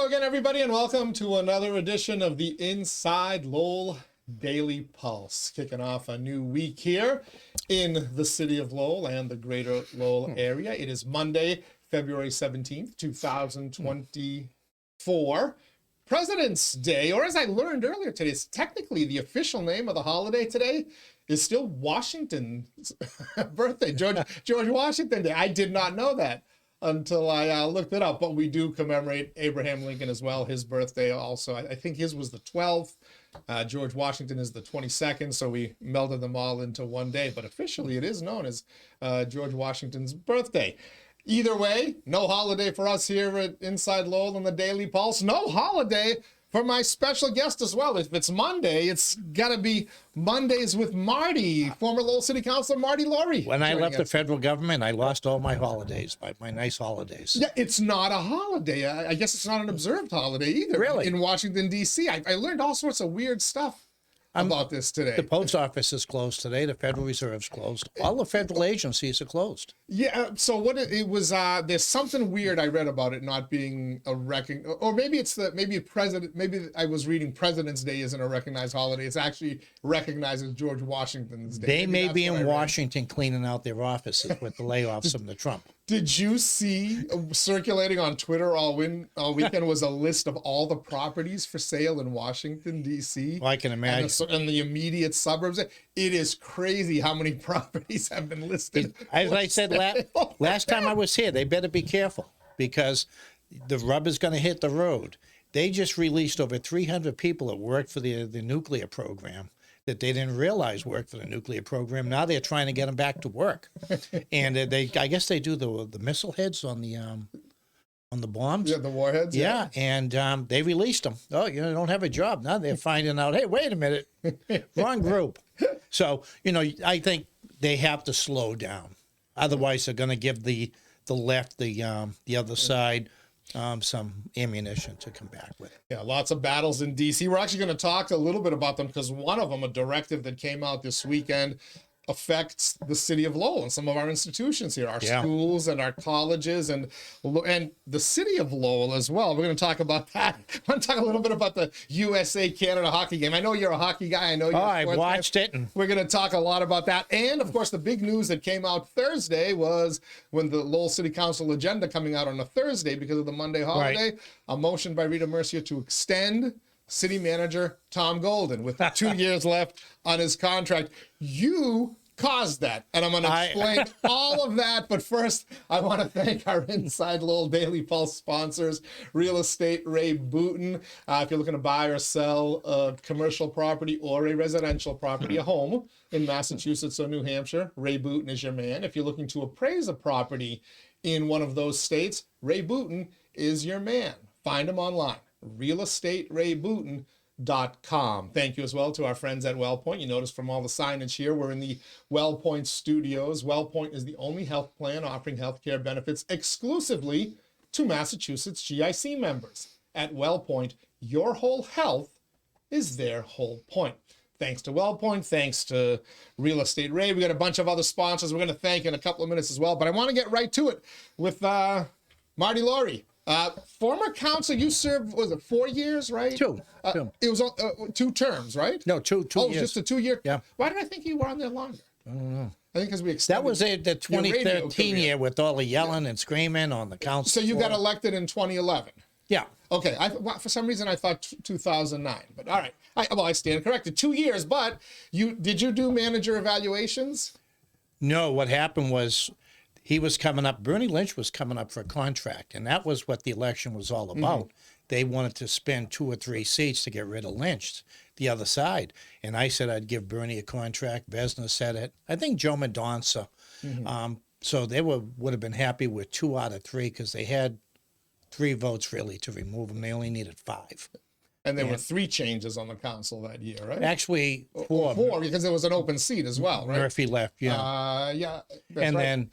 Hello again, everybody, and welcome to another edition of the Inside Lowell Daily Pulse. Kicking off a new week here in the city of Lowell and the greater Lowell area. It is Monday, February 17th, 2024. President's Day, or as I learned earlier today, it's technically the official name of the holiday today is still Washington's birthday, George Washington Day. I did not know that until I looked it up, but we do commemorate Abraham Lincoln as well, his birthday also. I think his was the 12th. George Washington is the 22nd, so we melded them all into one day, but officially it is known as George Washington's birthday. Either way, no holiday for us here at Inside Lowell and the Daily Pulse. No holiday for my special guest as well. If it's Monday, it's got to be Mondays with Marty, former Lowell City Councilor Marty Laurie. When I left the federal government, I lost all my holidays, my nice holidays. Yeah, it's not a holiday. I guess it's not an observed holiday either. Really? In Washington, D.C. I learned all sorts of weird stuff about this today. The post office is closed today. The Federal Reserve's closed. All the federal agencies are closed. Yeah. So what it was, there's something weird I read about it not being a or maybe it's maybe I was reading President's Day isn't a recognized holiday. It's actually recognized as George Washington's Day. They may be in Washington cleaning out their offices with the layoffs from the Trump. Did you see circulating on Twitter all weekend was a list of all the properties for sale in Washington, D.C.? Well, I can imagine. And the immediate suburbs. It is crazy how many properties have been listed. As I said last time I was here, they better be careful because the rubber's going to hit the road. They just released over 300 people that worked for the nuclear program that they didn't realize worked for the nuclear program. Now they're trying to get them back to work. And I guess they do the missile heads on the bombs. Yeah, the warheads. Yeah, and they released them. Oh, you don't have a job. Now they're finding out, hey, wait a minute, wrong group. So, I think they have to slow down. Otherwise, they're going to give the left, the other side, some ammunition to come back with. Yeah, lots of battles in D.C. We're actually going to talk a little bit about them because one of them, a directive that came out this weekend, affects the city of Lowell and some of our institutions here, our schools and our colleges and the city of Lowell as well. We're going to talk about that. I want to talk a little bit about the USA-Canada hockey game. I know you're a hockey guy. I know you're I watched it. We're going to talk a lot about that. And, of course, the big news that came out Thursday was when the Lowell City Council agenda coming out on a Thursday because of the Monday holiday, a motion by Rita Mercier to extend City Manager Tom Golden with 2 years left on his contract. You caused that, and I'm going to explain all of that. But first, I want to thank our Inside Lowell Daily Pulse sponsors, Real Estate Ray Booten. If you're looking to buy or sell a commercial property or a residential property, a home in Massachusetts or New Hampshire, Ray Booten is your man. If you're looking to appraise a property in one of those states, Ray Booten is your man. Find him online. realestaterayBooten.com. Thank you as well to our friends at WellPoint. You notice from all the signage here, we're in the WellPoint studios. WellPoint is the only health plan offering healthcare benefits exclusively to Massachusetts GIC members. At WellPoint, your whole health is their whole point. Thanks to WellPoint, thanks to Real Estate Ray. We got a bunch of other sponsors we're going to thank in a couple of minutes as well, but I want to get right to it with Marty Laurie. Former council, you served, was it 4 years, right? Two. It was 2 terms, right? No, two years. Oh, just a 2-year? Yeah. Why did I think you were on there longer? I don't know. I think because we extended. That was the 2013 year with all the yelling and screaming on the council. So you got elected in 2011? Yeah. Okay. For some reason, I thought 2009, but all right. I stand corrected. 2 years, but did you do manager evaluations? No, what happened was he was coming up, Bernie Lynch was coming up for a contract, and that was what the election was all about. Mm-hmm. They wanted to spend 2 or 3 seats to get rid of Lynch, the other side. And I said I'd give Bernie a contract. Vesna said it. I think Joe Mendonca. Mm-hmm. So they would have been happy with 2 out of 3 because they had 3 votes really to remove him. They only needed 5. And there were 3 changes on the council that year, right? Actually, 4. 4 because there was an open seat as well, right? Murphy left, yeah. And then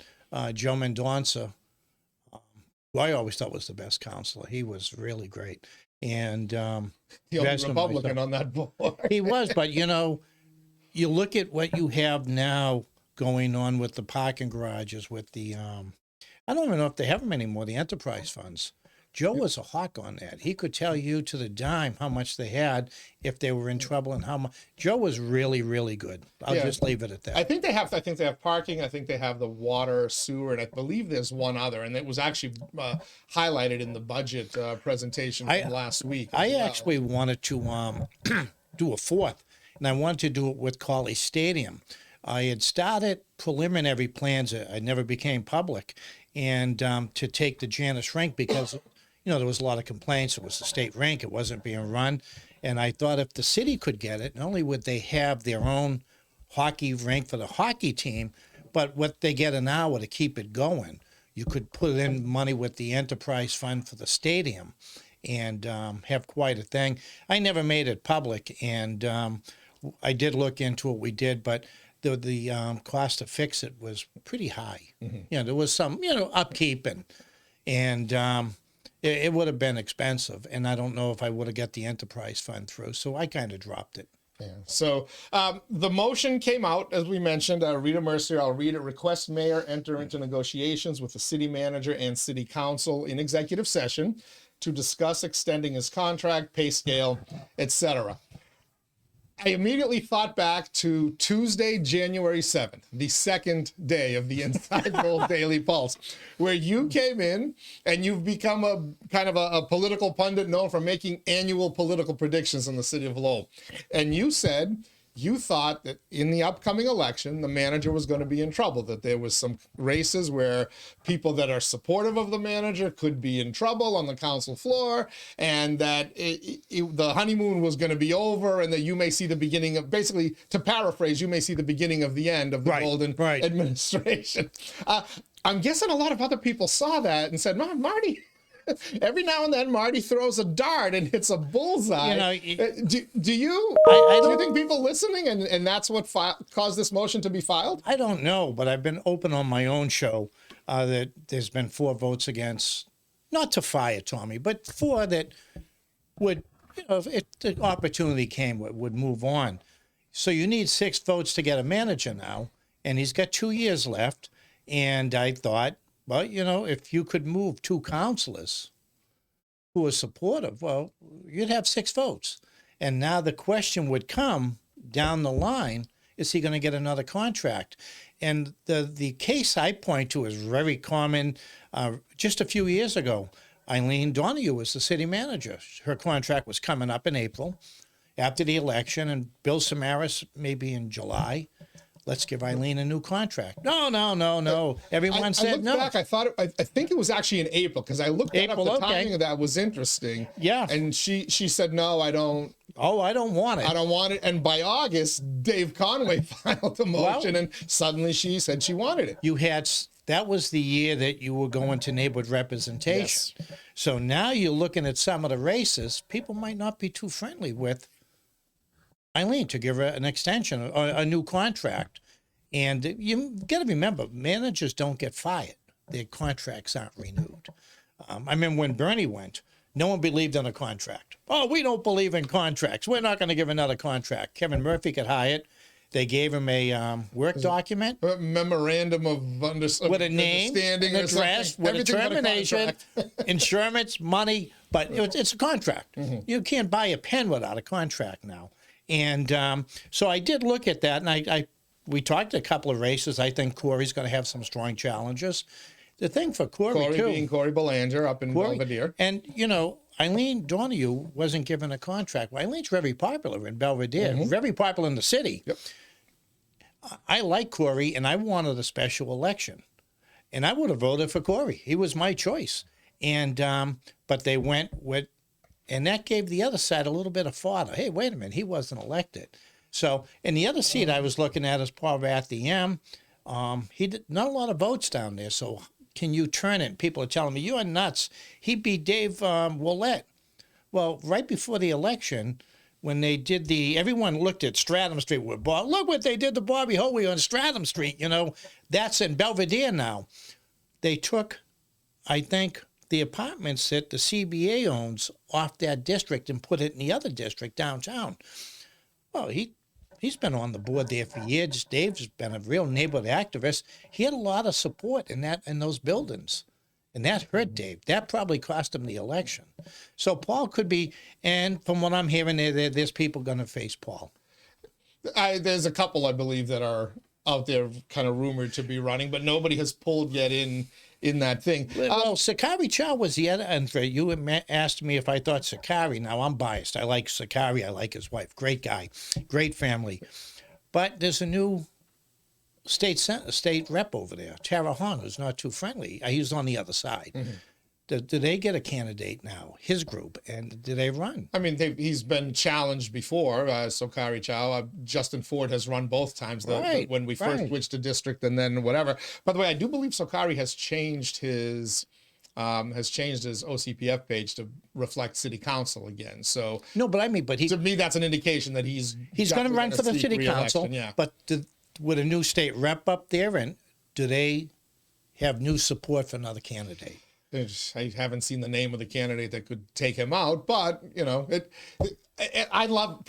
Joe Mendonca, who I always thought was the best counselor. He was really great. And the only Republican on that board. He was, but you look at what you have now going on with the parking garages, with the I don't even know if they have them anymore, the enterprise funds. Joe was a hawk on that. He could tell you to the dime how much they had if they were in trouble and how much. Joe was really, really good. I'll just leave it at that. I think they have parking. I think they have the water, sewer, and I believe there's one other. And it was actually highlighted in the budget presentation from last week. I actually wanted to do a fourth, and I wanted to do it with Colley Stadium. I had started preliminary plans. I never became public, and to take the Janice rink because there was a lot of complaints. It was the state rink. It wasn't being run. And I thought if the city could get it, not only would they have their own hockey rink for the hockey team, but what they get an hour to keep it going. You could put in money with the enterprise fund for the stadium and have quite a thing. I never made it public, and I did look into it. We did, but the cost to fix it was pretty high. Mm-hmm. There was some, upkeep and it would have been expensive, and I don't know if I would have got the enterprise fund through, so I kind of dropped it. Yeah. So the motion came out, as we mentioned. Rita Mercier, I'll read it. Request mayor enter into negotiations with the city manager and city council in executive session to discuss extending his contract, pay scale, etc. I immediately thought back to Tuesday, January 7th, the second day of the InsideLowell Daily Pulse, where you came in and you've become a kind of a political pundit known for making annual political predictions in the city of Lowell. And you said you thought that in the upcoming election, the manager was going to be in trouble, that there was some races where people that are supportive of the manager could be in trouble on the council floor, and that the honeymoon was going to be over, and that you may see the beginning of, basically, to paraphrase, you may see the beginning of the end of the Golden administration. I'm guessing a lot of other people saw that and said, Marty, every now and then Marty throws a dart and hits a bullseye. Do you think people listening and that's what caused this motion to be filed? I don't know, but I've been open on my own show that there's been 4 votes against, not to fire Tommy, but 4 that would, if the opportunity came, would move on. So you need 6 votes to get a manager now, and he's got 2 years left. And I thought, well, if you could move 2 councilors who are supportive, well, you'd have 6 votes. And now the question would come down the line, is he going to get another contract? And the case I point to is very common. Just a few years ago, Eileen Donahue was the city manager. Her contract was coming up in April after the election, and Bill Samaras maybe in July. Let's give Eileen a new contract. No. Everyone said no. Back, I think it was actually in April, because I looked up the timing of that was interesting. Yeah. And she said, no, I don't. Oh, I don't want it. I don't want it. And by August, Dave Conway filed a motion, and suddenly she said she wanted it. That was the year that you were going to neighborhood representation. Yes. So now you're looking at some of the races, people might not be too friendly with Eileen to give her an extension, or a new contract. And you got to remember, managers don't get fired. Their contracts aren't renewed. I remember when Bernie went, no one believed in a contract. Oh, we don't believe in contracts. We're not going to give another contract. Kevin Murphy got hired. They gave him a work document. A memorandum of understanding. With a name, an address, with a termination, insurance, money. But it's a contract. Mm-hmm. You can't buy a pen without a contract now. And so I did look at that, and we talked a couple of races. I think Corey's going to have some strong challenges. The thing for Corey too, being Corey Belanger up in Belvedere. And, Eileen Donahue wasn't given a contract. Well, Eileen's very popular in Belvedere, very popular in the city. Yep. I like Corey, and I wanted a special election. And I would have voted for Corey. He was my choice. And but they went with, and that gave the other side a little bit of fodder. Hey, wait a minute, he wasn't elected. So, in the other seat I was looking at is Paul Rathie M. He did not a lot of votes down there, so can you turn it? People are telling me, you're nuts. He beat Dave Willett. Well, right before the election, when they did everyone looked at Stratham Street with Bob. Look what they did to Bobby Hoey on Stratham Street. That's in Belvedere now. They took, I think, the apartments that the CBA owns off that district and put it in the other district downtown. Well, he's been on the board there for years. Dave's been a real neighborhood activist. He had a lot of support in those buildings. And that hurt Dave. That probably cost him the election. So Paul could be, and from what I'm hearing, there's people going to face Paul. There's a couple, I believe, that are out there kind of rumored to be running, but nobody has pulled yet in that thing. Well, 𝐏𝐫𝐞𝐲 was the other end for it. You asked me if I thought 𝐏𝐶𝐫𝐞𝐲. Now, I'm biased. I like 𝐏𝐶𝐫𝐞𝐲. I like his wife. Great guy. Great family. But there's a new state rep over there, Tara Hahn, who's not too friendly. He's on the other side. Mm-hmm. Do they get a candidate now, his group, and do they run? I mean, he's been challenged before, 𝐏𝐶𝐫𝐞𝐲. Justin Ford has run both times when we first switched to district and then whatever. By the way, I do believe 𝐏𝐶𝐫𝐞𝐲 has changed his OCPF page to reflect city council again. So no, but I mean, to me, that's an indication that he's going to run for the city council. Yeah. But with a new state rep up there, and do they have new support for another candidate? I haven't seen the name of the candidate that could take him out, but I love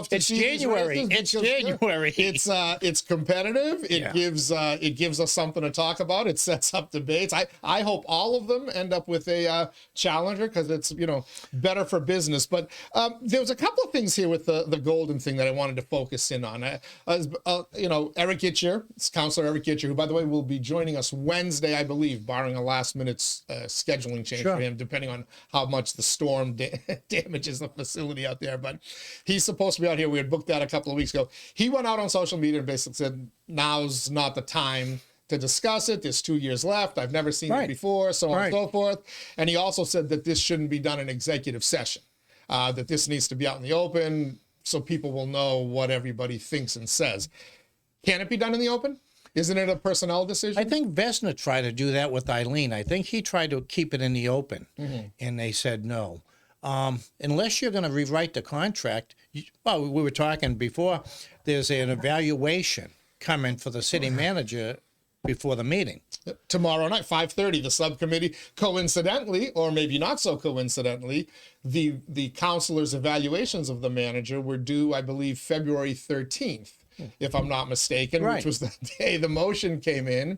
to see January. It's January. It's competitive. It gives us something to talk about. It sets up debates. I hope all of them end up with a challenger because it's better for business. But there was a couple of things here with the Golden thing that I wanted to focus in on. 𝐼𝐞𝐥𝐿, Councilor 𝐼𝐞𝐥𝐿, who by the way will be joining us Wednesday, I believe, barring a last minute scheduling change for him, depending on how much the storm damages the facility out there, but he's supposed to be out here. We had booked that a couple of weeks ago. He went out on social media and basically said, now's not the time to discuss it. There's 2 years left. I've never seen it before, so on and so forth. And he also said that this shouldn't be done in executive session, that this needs to be out in the open so people will know what everybody thinks and says. Can it be done in the open? Isn't it a personnel decision? I think Vesna tried to do that with Eileen. I think he tried to keep it in the open, and they said no. Unless you're going to rewrite the contract, we were talking before, there's an evaluation coming for the city manager before the meeting. Tomorrow night, 5:30, the subcommittee, coincidentally, or maybe not so coincidentally, the councilors' evaluations of the manager were due, I believe, February 13th, if I'm not mistaken, which was the day the motion came in.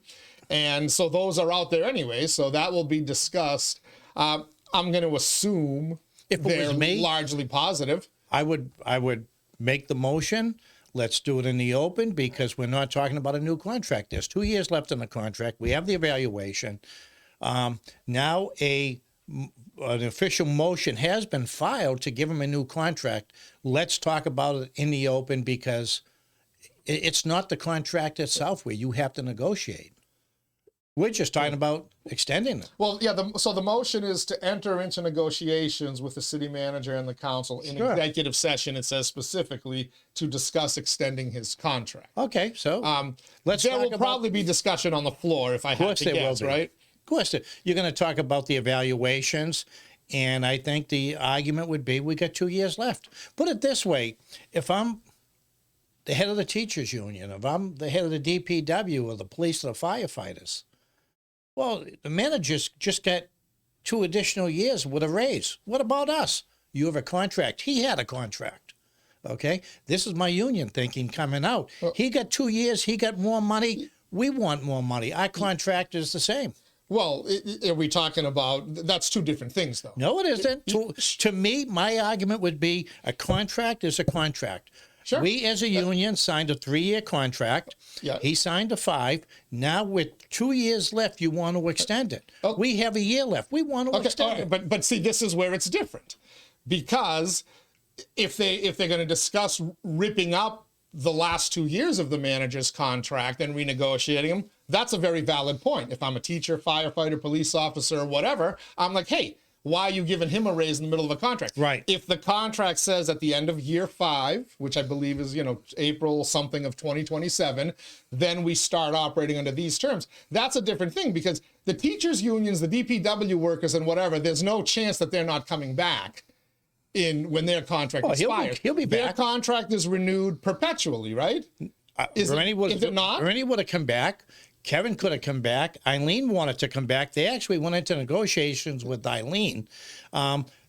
And so those are out there anyway, so that will be discussed. I'm going to assume if it was me, largely positive. I would make the motion. Let's do it in the open because we're not talking about a new contract. There's 2 years left in the contract. We have the evaluation. Now an official motion has been filed to give him a new contract. Let's talk about it in the open because it's not the contract itself where you have to negotiate. We're just talking about extending it. Well, yeah, so the motion is to enter into negotiations with the city manager and the council in executive session. It says specifically to discuss extending his contract. Okay, so there will probably be discussion on the floor if I have to guess, right? Of course. You're going to talk about the evaluations, and I think the argument would be we got 2 years left. Put it this way, if I'm the head of the teachers union, if I'm the head of the DPW or the police or the firefighters, well, the managers just got 2 additional years with a raise. What about us? You have a contract. He had a contract. Okay? This is my union thinking coming out. He got 2 years. He got more money. We want more money. Our contract is the same. Well, are we talking about, that's 2 different things, though. No, it isn't. To me, my argument would be a contract is a contract. Sure. We, as a union, signed a 3-year contract. Yeah. He signed a 5. Now, with 2 years left, you want to extend it. Oh. We have a year left. We want to extend it. But see, this is where it's different. Because if they're going to discuss ripping up the last 2 years of the manager's contract and renegotiating them, that's a very valid point. If I'm a teacher, firefighter, police officer, whatever, I'm like, hey, why are you giving him a raise in the middle of a contract? Right. If the contract says at the end of year 5, which I believe is, April something of 2027, then we start operating under these terms. That's a different thing because the teachers' unions, the DPW workers and whatever, there's no chance that they're not coming back when their contract expires. He'll be back. Their contract is renewed perpetually, right? Is it not? Rennie would have come back. Kevin could have come back. Eileen wanted to come back. They actually went into negotiations with Eileen.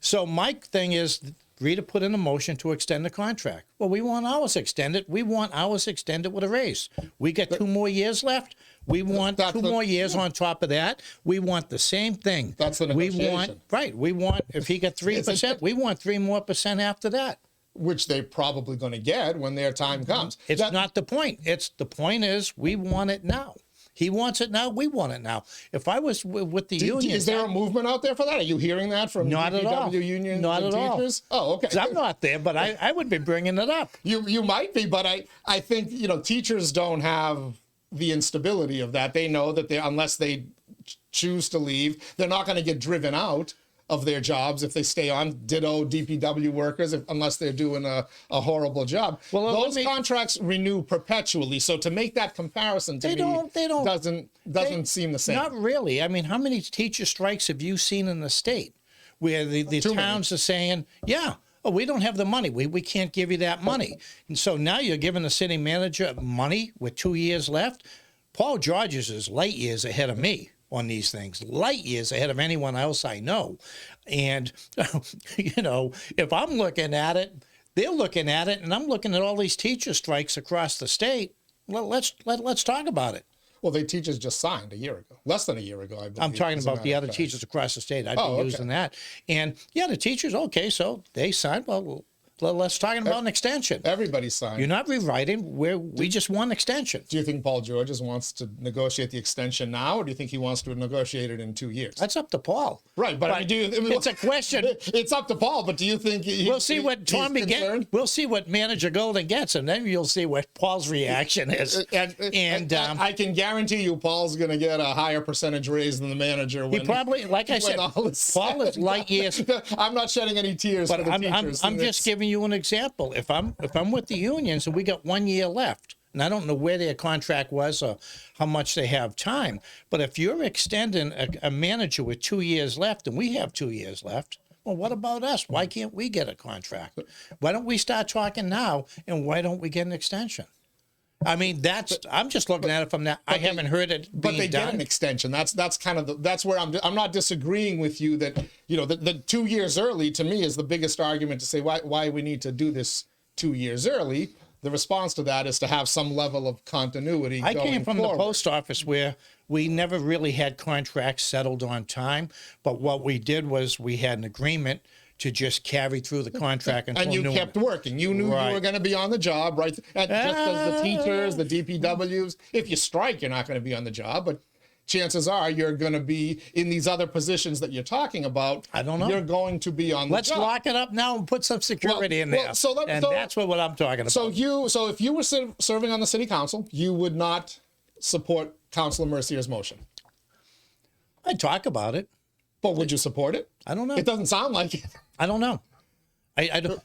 So my thing is, Rita put in a motion to extend the contract. Well, we want ours extended. We want ours extended with a raise. We got 2 more years left. We want two more years on top of that. We want the same thing. That's the negotiation. We want, if he got 3%, we want 3% more after that. Which they're probably going to get when their time comes. It's not the point. The point is we want it now. He wants it now. We want it now. If I was with the union, is there a movement out there for that? Are you hearing that from not at all. unions not and at teachers? All. Oh, okay. 'Cause I'm not there, but I would be bringing it up. You might be, but I think teachers don't have the instability of that. They know that unless they choose to leave, they're not going to get driven out of their jobs if they stay on. Ditto DPW workers, unless they're doing a horrible job. Well, those contracts renew perpetually. So to make that comparison to doesn't seem the same. Not really. I mean, how many teacher strikes have you seen in the state where the towns are saying, yeah, oh, we don't have the money. We can't give you that money. And so now you're giving the city manager money with 2 years left. Paul Georges is light years ahead of me on these things, light years ahead of anyone else I know. And, if I'm looking at it, they're looking at it, and I'm looking at all these teacher strikes across the state. Well, let's talk about it. Well, the teachers just signed a year ago, less than a year ago, I believe. I'm talking about the other teachers across the state. I'd be using that. And, yeah, the teachers, okay, so they signed. Well, let's talk about an extension. Everybody signed. You're not rewriting. We just want an extension. Do you think Paul Georges wants to negotiate the extension now, or do you think he wants to negotiate it in 2 years? That's up to Paul. Right, but I mean, it's a question. It's up to Paul, but do you think we'll see what Tommy gets? We'll see what Manager Golden gets, and then you'll see what Paul's reaction is. And I can guarantee you, Paul's going to get a higher percentage raise than the manager. He probably, like I said, Paul is light years. I'm not shedding any tears for the teachers. I'm just giving you an example. If I'm with the unions and we got 1 year left, and I don't know where their contract was or how much they have time, but if you're extending a manager with 2 years left and we have 2 years left, well, what about us? Why can't we get a contract? Why don't we start talking now, and why don't we get an extension? I mean, I'm just looking at it from that. I haven't heard it being But they done. get an extension. That's kind of that's where I'm not disagreeing with you that the 2 years early to me is the biggest argument to say why we need to do this 2 years early. The response to that is to have some level of continuity. I came from forward. the post office where we never really had contracts settled on time, but what we did was we had an agreement to just carry through the contract until and you kept working. You knew you were going to be on the job, right? And just as the teachers, the DPWs, if you strike, you're not going to be on the job, but chances are you're going to be in these other positions that you're talking about. I don't know. You're going to be on the Let's job. lock it up now and put some security in there. That's what I'm talking about. So if you were serving on the city council, you would not support Councilor Mercier's motion. I'd talk about it. But would you support it? I don't know. It doesn't sound like it. I don't know.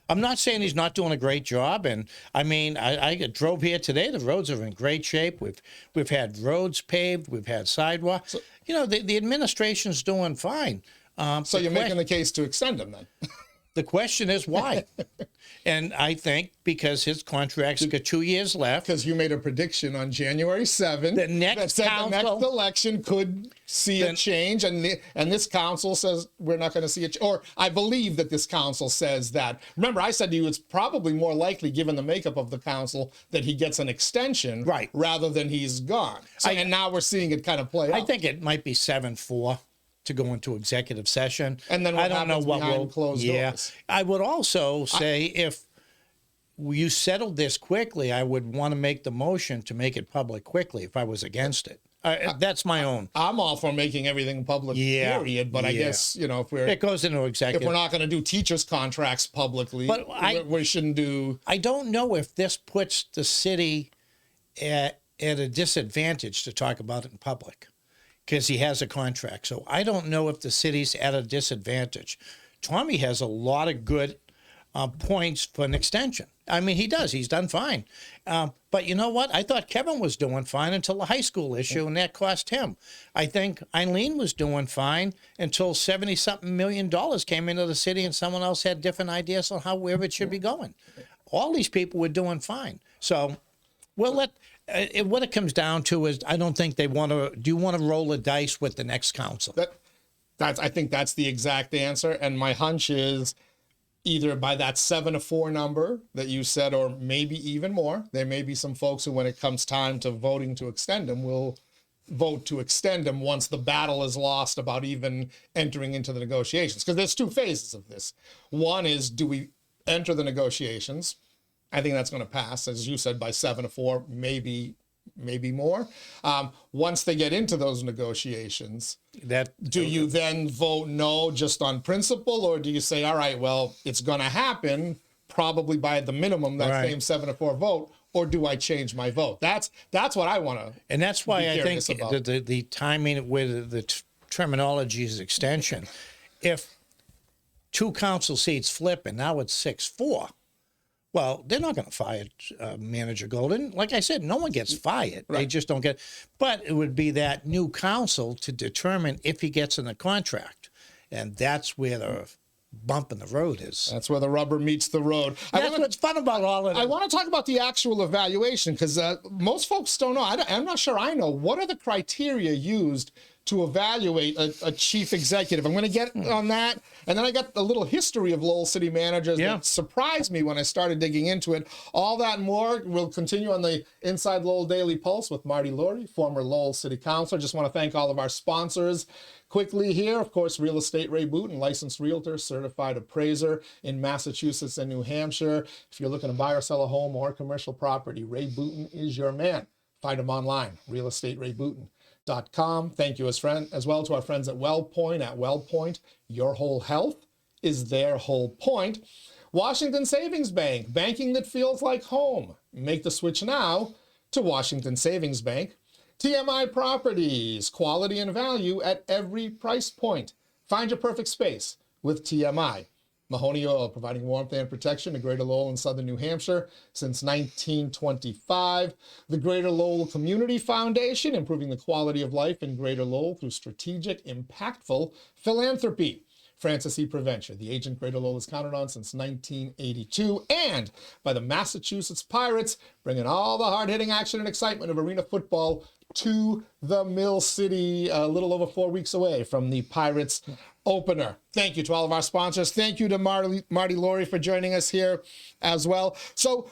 I'm not saying he's not doing a great job, and I mean, I drove here today. The roads are in great shape. We've had roads paved. We've had sidewalks. The administration's doing fine. So you're making the case to extend him then? The question is why? And I think because his contract's got 2 years left. Because you made a prediction on January 7th the next election could see a change, and this council says we're not going to see it. Or I believe that this council says that. Remember, I said to you it's probably more likely, given the makeup of the council, that he gets an extension rather than he's gone. And now we're seeing it kind of play out. I think it might be 7-4. To go into executive session, and then I don't know what will close doors. I would also say if you settled this quickly, I would want to make the motion to make it public quickly. If I was against it, that's my own. I'm all for making everything public. Period. But I guess if it goes into executive, if we're not going to do teachers' contracts publicly, but we shouldn't do. I don't know if this puts the city at a disadvantage to talk about it in public. Because he has a contract. So I don't know if the city's at a disadvantage. Tommy has a lot of good points for an extension. I mean, he does. He's done fine. But you know what? I thought Kevin was doing fine until the high school issue, and that cost him. I think Eileen was doing fine until $70-something million came into the city and someone else had different ideas on where it should be going. All these people were doing fine. So we'll let... what it comes down to is I don't think they want to. Do you want to roll the dice with the next council? I think that's the exact answer. And my hunch is either by that 7-4 number that you said, or maybe even more. There may be some folks who, when it comes time to voting to extend them, will vote to extend them once the battle is lost about even entering into the negotiations. Because there's two phases of this. One is, do we enter the negotiations? I think that's going to pass, as you said, by 7-4, maybe more. Once they get into those negotiations, do you then vote no just on principle, or do you say, all right, well, it's going to happen probably by the minimum, that same 7-4 vote, or do I change my vote? That's what I want to. And that's why I think the timing with the terminology is extension. If 2 council seats flip and now it's 6-4, well, they're not going to fire Manager Golden. Like I said, no one gets fired. Right. They just don't get. But it would be that new council to determine if he gets in the contract. And that's where the bump in the road is. That's where the rubber meets the road. That's what's fun about all of it. I want to talk about the actual evaluation, because most folks don't know. I'm not sure I know. What are the criteria used to evaluate a chief executive? I'm going to get on that. And then I got a little history of Lowell city managers that surprised me when I started digging into it. All that and more will continue on the Inside Lowell Daily Pulse with Marty Laurie, former Lowell City Councilor. Just want to thank all of our sponsors quickly here. Of course, Real Estate Ray Booten, licensed realtor, certified appraiser in Massachusetts and New Hampshire. If you're looking to buy or sell a home or commercial property, Ray Booten is your man. Find him online, realestaterayBooten.com. Thank you as well to our friends at WellPoint. At WellPoint, your whole health is their whole point. Washington Savings Bank, banking that feels like home. Make the switch now to Washington Savings Bank. TMI Properties, quality and value at every price point. Find your perfect space with TMI. Mahoney Oil, providing warmth and protection to Greater Lowell and Southern New Hampshire since 1925. The Greater Lowell Community Foundation, improving the quality of life in Greater Lowell through strategic, impactful philanthropy. Francis E. Prevention, the agent Greater Lowell has counted on since 1982, and by the Massachusetts Pirates, bringing all the hard-hitting action and excitement of arena football to the Mill City, a little over 4 weeks away from the Pirates opener. Thank you to all of our sponsors. Thank you to Marty Laurie for joining us here as well. So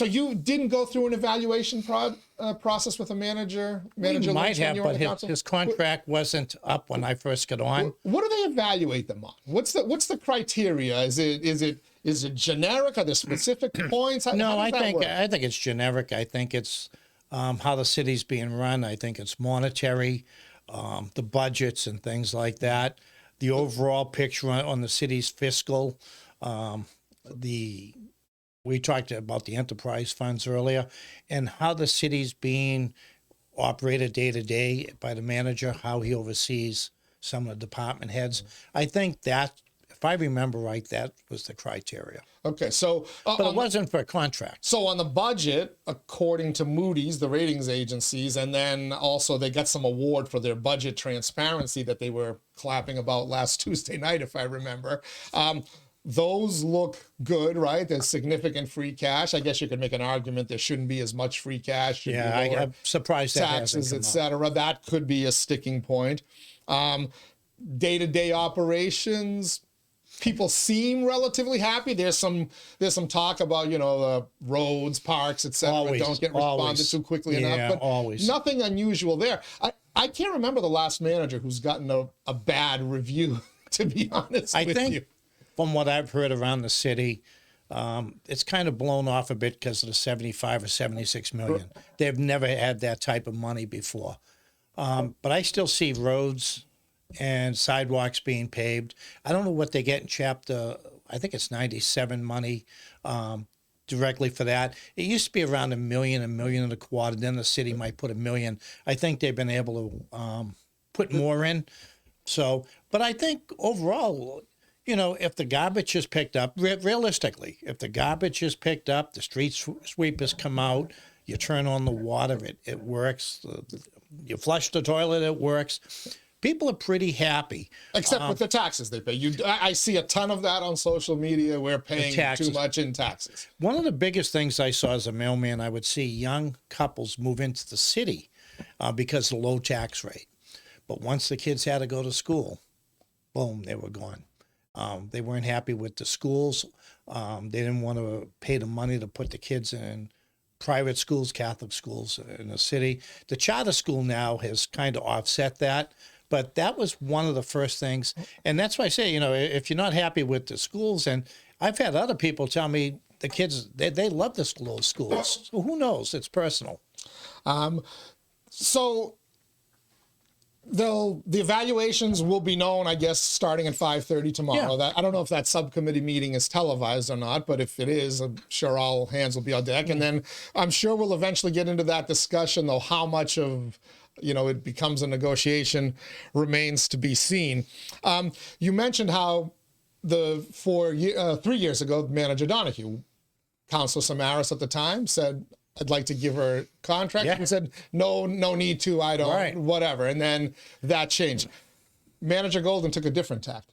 you didn't go through an evaluation process with a manager? We might have, but his contract wasn't up when I first got on. What do they evaluate them on? What's the criteria? Is it generic? Are there specific points? No, I think it's generic. I think it's how the city's being run. I think it's monetary, the budgets and things like that. The overall picture on the city's fiscal, we talked about the enterprise funds earlier, and how the city's being operated day to day by the manager, how he oversees some of the department heads. I think that, if I remember right, that was the criteria. Okay, so... but it wasn't for a contract. So on the budget, according to Moody's, the ratings agencies, and then also they got some award for their budget transparency that they were clapping about last Tuesday night, if I remember. Those look good, right? There's significant free cash. I guess you could make an argument there shouldn't be as much free cash. Yeah, I'm surprised that taxes, etc. That could be a sticking point. Day-to-day operations, people seem relatively happy. There's some talk about, the roads, parks, etc. don't get responded to quickly enough. But always. Nothing unusual there. I can't remember the last manager who's gotten a bad review, to be honest with you. From what I've heard around the city, it's kind of blown off a bit because of the 75 or 76 million. They've never had that type of money before. But I still see roads and sidewalks being paved. I don't know what they get in chapter, I think it's 97 money directly for that. It used to be around $1 million, $1.25 million. Then the city might put $1 million. I think they've been able to put more in. So, but I think overall, if the garbage is picked up, realistically, if the garbage is picked up, the street sweepers come out, you turn on the water, it works. You flush the toilet, it works. People are pretty happy. Except with the taxes they pay. I see a ton of that on social media. We're paying too much in taxes. One of the biggest things I saw as a mailman, I would see young couples move into the city because of the low tax rate. But once the kids had to go to school, boom, they were gone. They weren't happy with the schools. They didn't want to pay the money to put the kids in private schools, Catholic schools in the city. The charter school now has kind of offset that. But that was one of the first things. And that's why I say, if you're not happy with the schools, and I've had other people tell me the kids, they love the schools. So who knows? It's personal. So the evaluations will be known, I guess, starting at 5:30 tomorrow. Yeah. I don't know if that subcommittee meeting is televised or not, but if it is, I'm sure all hands will be on deck. And then I'm sure we'll eventually get into that discussion, though, how much of it becomes a negotiation remains to be seen. You mentioned how 3 years ago, Manager Donahue, Councilor Samaras at the time, said, I'd like to give her a contract. Yeah. And said, no need to, I don't, whatever. And then that changed. Manager Golden took a different tact.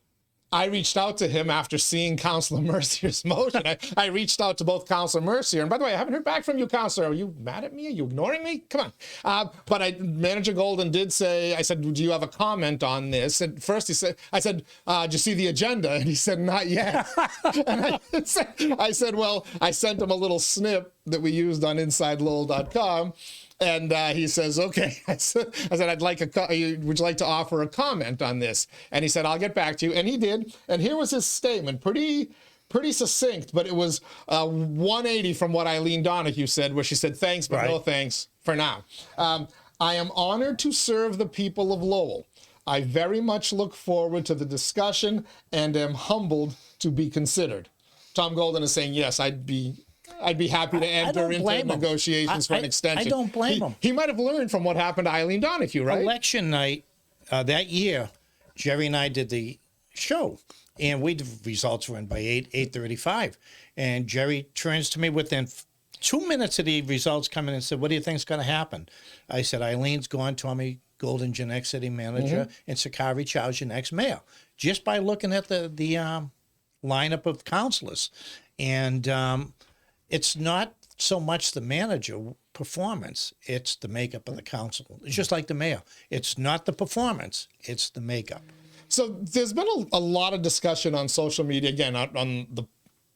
I reached out to him after seeing Councilor Mercier's motion. I reached out to both Councilor Mercier, and by the way, I haven't heard back from you, Councilor. Are you mad at me? Are you ignoring me? Come on. But Manager Golden did say, I said, do you have a comment on this? And first I said, did you see the agenda? And he said, not yet. And I said, well, I sent him a little snip that we used on InsideLowell.com. And he says, okay. I said, would you like to offer a comment on this? And he said, I'll get back to you. And he did. And here was his statement, pretty succinct, but it was 180 from what Eileen Donahue said, where she said, thanks, but no thanks for now. I am honored to serve the people of Lowell. I very much look forward to the discussion and am humbled to be considered. Tom Golden is saying, yes, I'd be happy to enter into negotiations for an extension. I don't blame him. He might have learned from what happened to Eileen Donahue, right? Election night that year, Jerry and I did the show, and the results were in by 8:35. And Jerry turns to me within 2 minutes of the results coming and said, what do you think's going to happen? I said, Eileen's gone, Tommy Golden's your next city manager, and 𝐶 𝐫𝐫𝐞𝐲 your next mayor. Just by looking at the lineup of councilors. And it's not so much the manager performance, it's the makeup of the council. It's just like the mayor. It's not the performance, it's the makeup. So there's been a lot of discussion on social media, again, on the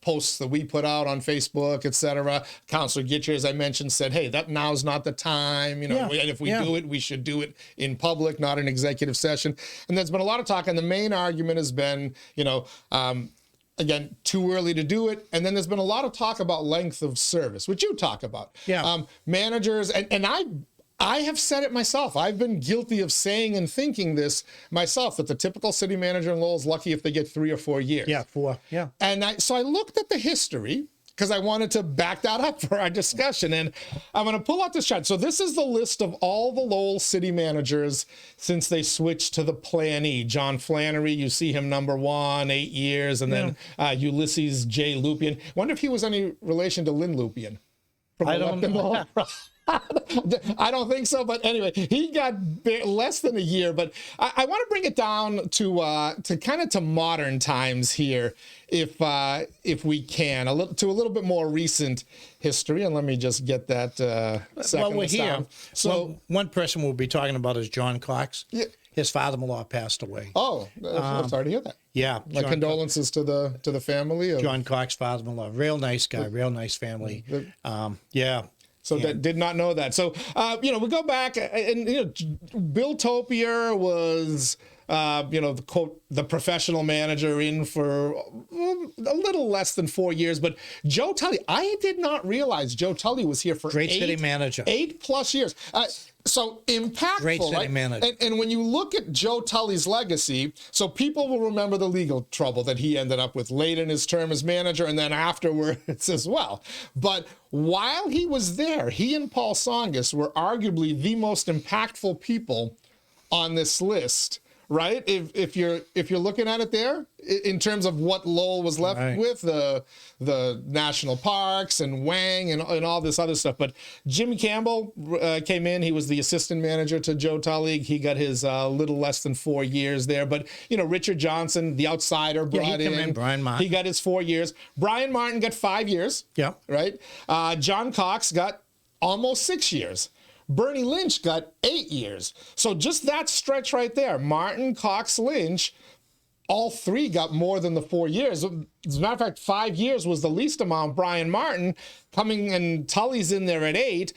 posts that we put out on Facebook, et cetera. Councilor Gitcher, as I mentioned, said, hey, that now's not the time. And if we do it, we should do it in public, not in executive session. And there's been a lot of talk, and the main argument has been, again, too early to do it. And then there's been a lot of talk about length of service, which you talk about. Yeah. Managers, and I have said it myself. I've been guilty of saying and thinking this myself, that the typical city manager in Lowell is lucky if they get 3 or 4 years. Yeah, 4. Yeah. And so I looked at the history, because I wanted to back that up for our discussion. And I'm going to pull out this chart. So this is the list of all the Lowell city managers since they switched to the Plan E. John Flannery, you see him number 1, 8 years. And then Ulysses J. Lupien. Wonder if he was any relation to Lynn Lupien. I don't know. I don't think so, but anyway, he got less than a year. But I want to bring it down to kind of to modern times here, if we can, to a little bit more recent history. And let me just get that second. Well, we're here. Down. So one person we'll be talking about is John Cox. Yeah. His father-in-law passed away. Oh, I'm sorry to hear that. Yeah. My condolences to the family of John Cox, father-in-law. Real nice guy, real nice family. Yeah. So that did not know that. So, we go back and, Bill Topier was, the professional manager in for a little less than 4 years. But Joe Tully, I did not realize Joe Tully was here for great city manager. 8+ years. So impactful, great city right? manager. And when you look at Joe Tully's legacy, so people will remember the legal trouble that he ended up with late in his term as manager and then afterwards as well. But while he was there, he and Paul Tsongas were arguably the most impactful people on this list. Right, if you're looking at it there, in terms of what Lowell was left with, the national parks and Wang and all this other stuff. But Jim Campbell came in. He was the assistant manager to Joe Tully. He got his little less than 4 years there. But Richard Johnson, the outsider, brought in. Brian Martin. He got his 4 years. Brian Martin got 5 years. Yeah. Right. John Cox got almost 6 years. Bernie Lynch got 8 years. So just that stretch right there, Martin, Cox, Lynch, all three got more than the 4 years. As a matter of fact, 5 years was the least amount. Brian Martin coming, and Tully's in there at 8.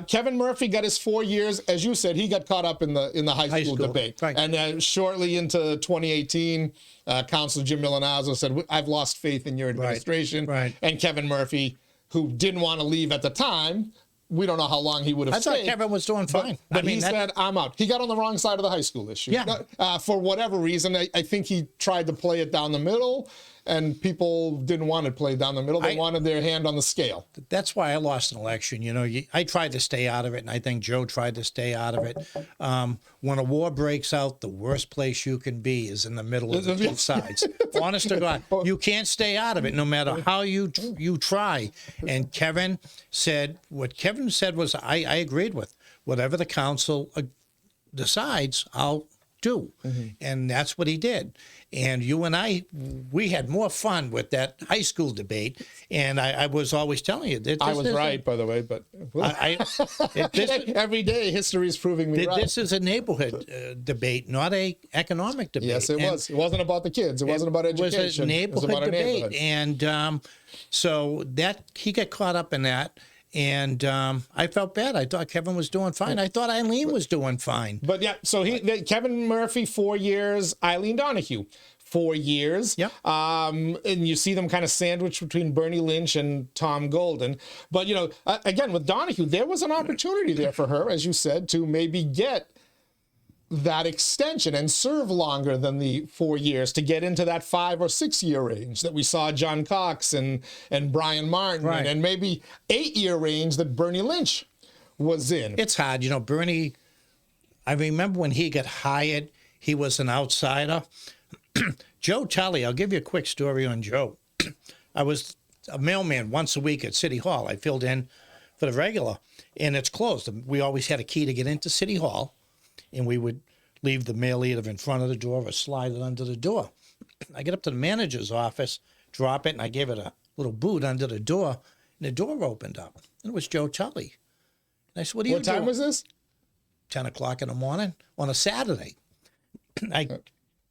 Kevin Murphy got his 4 years. As you said, he got caught up in the high school debate. Right. And shortly into 2018, Councilor Jim Milanazzo said, I've lost faith in your administration. Right. And Kevin Murphy, who didn't want to leave at the time, we don't know how long he would have stayed. I thought Kevin was doing fine. But he said, I'm out. He got on the wrong side of the high school issue. Yeah. For whatever reason, I think he tried to play it down the middle, and people didn't want to play down the middle. They wanted their hand on the scale. That's why I lost an election. You know, I tried to stay out of it, and I think Joe tried to stay out of it. When a war breaks out, the worst place you can be is in the middle of the two sides. Honest to God, you can't stay out of it no matter how you try. And Kevin said, what Kevin said was, I agreed with. Whatever the council decides, I'll do. And that's what he did. And you and I, we had more fun with that high school debate. And I was always telling you that I was right, by the way, but every day history is proving me right. This is a neighborhood debate, not a economic debate. Yes, it was. It wasn't about the kids. It wasn't about education. It was a neighborhood debate. And so that he got caught up in that. And I felt bad. I thought Kevin was doing fine. I thought Eileen was doing fine. But yeah, so Kevin Murphy, 4 years. Eileen Donahue, 4 years. Yep. And you see them kind of sandwiched between Bernie Lynch and Tom Golden. But, you know, again, with Donahue, there was an opportunity there for her, as you said, to maybe get that extension and serve longer than the 4 years, to get into that 5 or 6 year range that we saw John Cox and Brian Martin, and maybe 8 year range that Bernie Lynch was in. It's hard. You know, Bernie, I remember when he got hired, he was an outsider. Joe Tully, I'll give you a quick story on Joe. I was a mailman once a week at City Hall. I filled in for the regular, and it's closed. We always had a key to get into City Hall. And we would leave the mail either in front of the door or slide it under the door. I get up to the manager's office, drop it, and I gave it a little boot under the door, and the door opened up. And it was Joe Tully. And I said, what time doing? Was this? 10 o'clock in the morning on a Saturday. I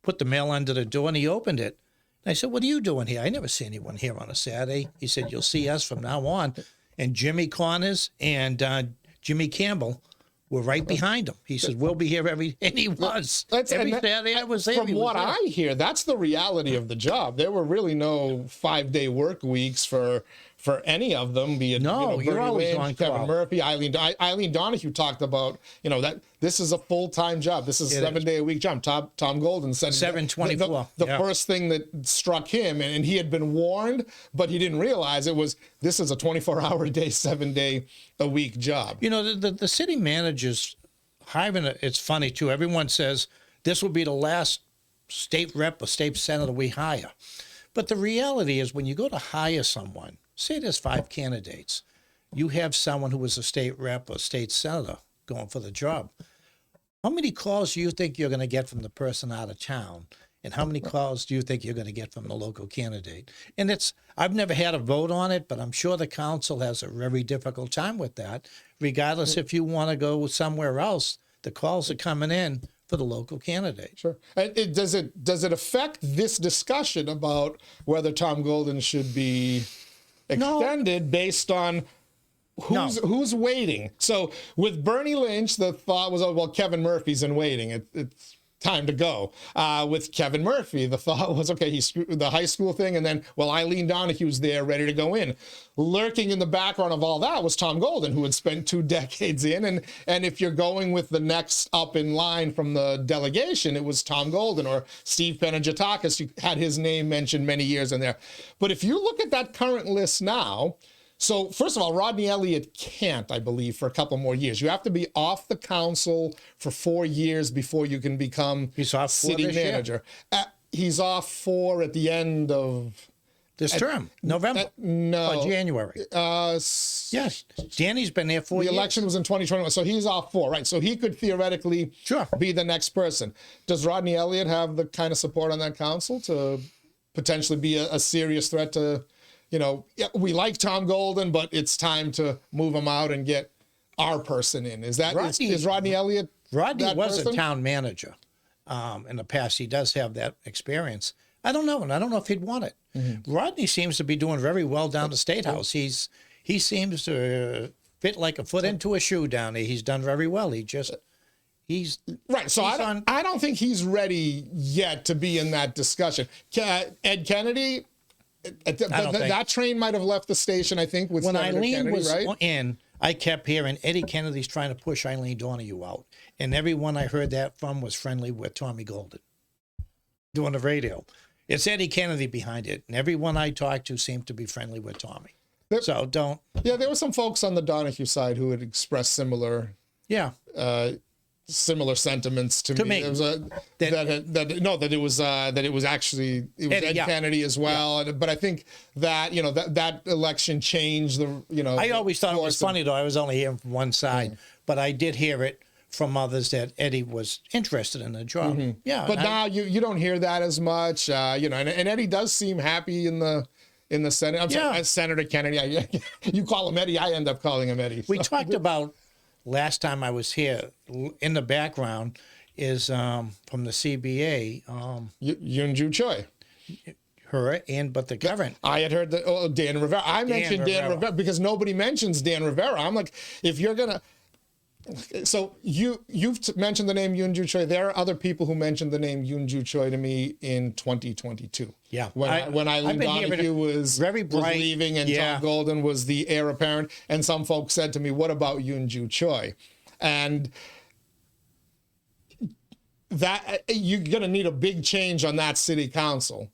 put the mail under the door, and he opened it. And I said, what are you doing here? I never see anyone here on a Saturday. He said, you'll see us from now on. And Jimmy Connors and Jimmy Campbell were right behind him. He said, we'll be here and he was. Every Saturday I was there. From what I hear, that's the reality of the job. There were really no 5-day work weeks for any of them, be it you're always on call. Kevin Murphy, Eileen Donahue talked about, that this is a full-time job. This is a 7-day-a-week job. Tom Golden said 7/24. The first thing that struck him, and he had been warned, but he didn't realize it, was this is a 24-hour-a-day, 7-day-a-week job. You know, the city managers hiring, it's funny too. Everyone says this will be the last state rep or state senator we hire. But the reality is when you go to hire someone, say there's 5 candidates, you have someone who was a state rep or state senator going for the job. How many calls do you think you're going to get from the person out of town? And how many calls do you think you're going to get from the local candidate? And I've never had a vote on it, but I'm sure the council has a very difficult time with that. Regardless if you want to go somewhere else, the calls are coming in for the local candidate. Sure. And does it affect this discussion about whether Tom Golden should be extended based on who's waiting? So with Bernie Lynch, the thought was, well, Kevin Murphy's in waiting. It's time to go. With Kevin Murphy, the thought was, okay, he screwed the high school thing, and then, well, Eileen Donahue's there ready to go in. Lurking in the background of all that was Tom Golden, who had spent 2 decades in, and if you're going with the next up in line from the delegation, it was Tom Golden, or Steve Panagiotakis. You had his name mentioned many years in there. But if you look at that current list now, so first of all, Rodney Elliott can't, I believe, for a couple more years. You have to be off the council for 4 years before you can become city manager. He's off 4 at the end of this term, November. No, January. Yes, Danny's been there 4 years. The election was in 2021, so he's off 4, right? So he could theoretically be the next person. Does Rodney Elliott have the kind of support on that council to potentially be a serious threat to? We like Tom Golden, but it's time to move him out and get our person in. Is Rodney Elliott? Rodney was person? a town manager. in the past. He does have that experience. I don't know, and I don't know if he'd want it. Rodney seems to be doing very well down the State House. He seems to fit like a foot into a shoe down there. He's done very well. He's right. So I don't think he's ready yet to be in that discussion. Ed Kennedy, that train might have left the station, I think, with when Senator Eileen Kennedy, was right? in, I kept hearing Eddie Kennedy's trying to push Eileen Donahue out. And everyone I heard that from was friendly with Tommy Golden doing the radio. It's Eddie Kennedy behind it. And everyone I talked to seemed to be friendly with Tommy. So don't. Yeah, there were some folks on the Donahue side who had expressed similar sentiments to me. It was that it was actually Ed Kennedy as well. Yeah. But I think that that election changed the I always thought it was funny though. I was only hearing from one side, but I did hear it from others that Eddie was interested in the job. Yeah, but now you don't hear that as much. And Eddie does seem happy in the Senate. I'm sorry, Senator Kennedy. You call him Eddie, I end up calling him Eddie. We talked about. Last time I was here, in the background is from the CBA. 𝐿𝐭𝐲 Choi. Her but the current. I had heard that Dan Rivera. I mentioned Dan Rivera because nobody mentions Dan Rivera. I'm like, if you're gonna. So you've mentioned the name 𝐿𝐭𝐲 Choi. There are other people who mentioned the name 𝐿𝐭𝐲 Choi to me in 2022. Yeah, when Eileen Donahue was leaving and Tom Golden was the heir apparent, and some folks said to me, "What about 𝐿𝐭𝐲 Choi?" And that you're going to need a big change on that city council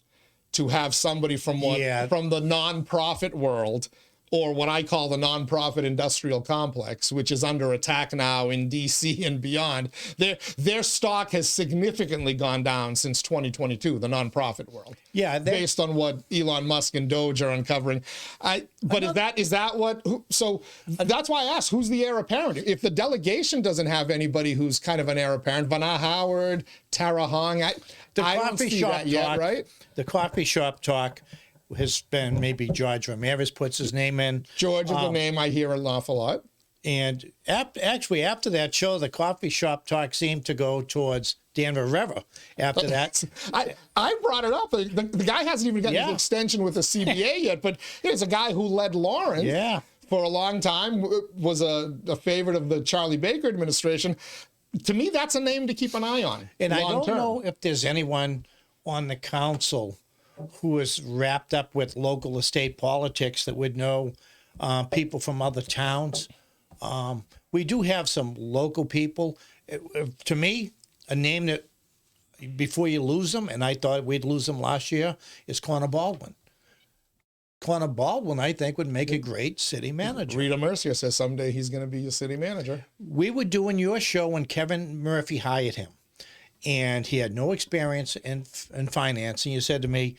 to have somebody from from the nonprofit world, or what I call the nonprofit industrial complex, which is under attack now in D.C. and beyond. Their stock has significantly gone down since 2022, the nonprofit world. Yeah, based on what Elon Musk and Doge are uncovering. Is that what? So that's why I asked, who's the heir apparent? If the delegation doesn't have anybody who's kind of an heir apparent, Vanna Howard, Tara Hong, I don't see that yet, right? The coffee shop talk has been maybe George Ramirez puts his name in. George is the name I hear an awful lot. And after that show, the coffee shop talk seemed to go towards Dan Rivera. After that, I brought it up. The guy hasn't even gotten his extension with the CBA yet, but here's a guy who led Lawrence for a long time, was a favorite of the Charlie Baker administration. To me, that's a name to keep an eye on. And I don't know if there's anyone on the council who is wrapped up with local estate politics that would know people from other towns. We do have some local people. To me, a name that before you lose them, and I thought we'd lose them last year, is Connor Baldwin. Connor Baldwin, I think, would make a great city manager. Rita Mercier says someday he's going to be a city manager. We were doing your show when Kevin Murphy hired him. And he had no experience in finance. And you said to me,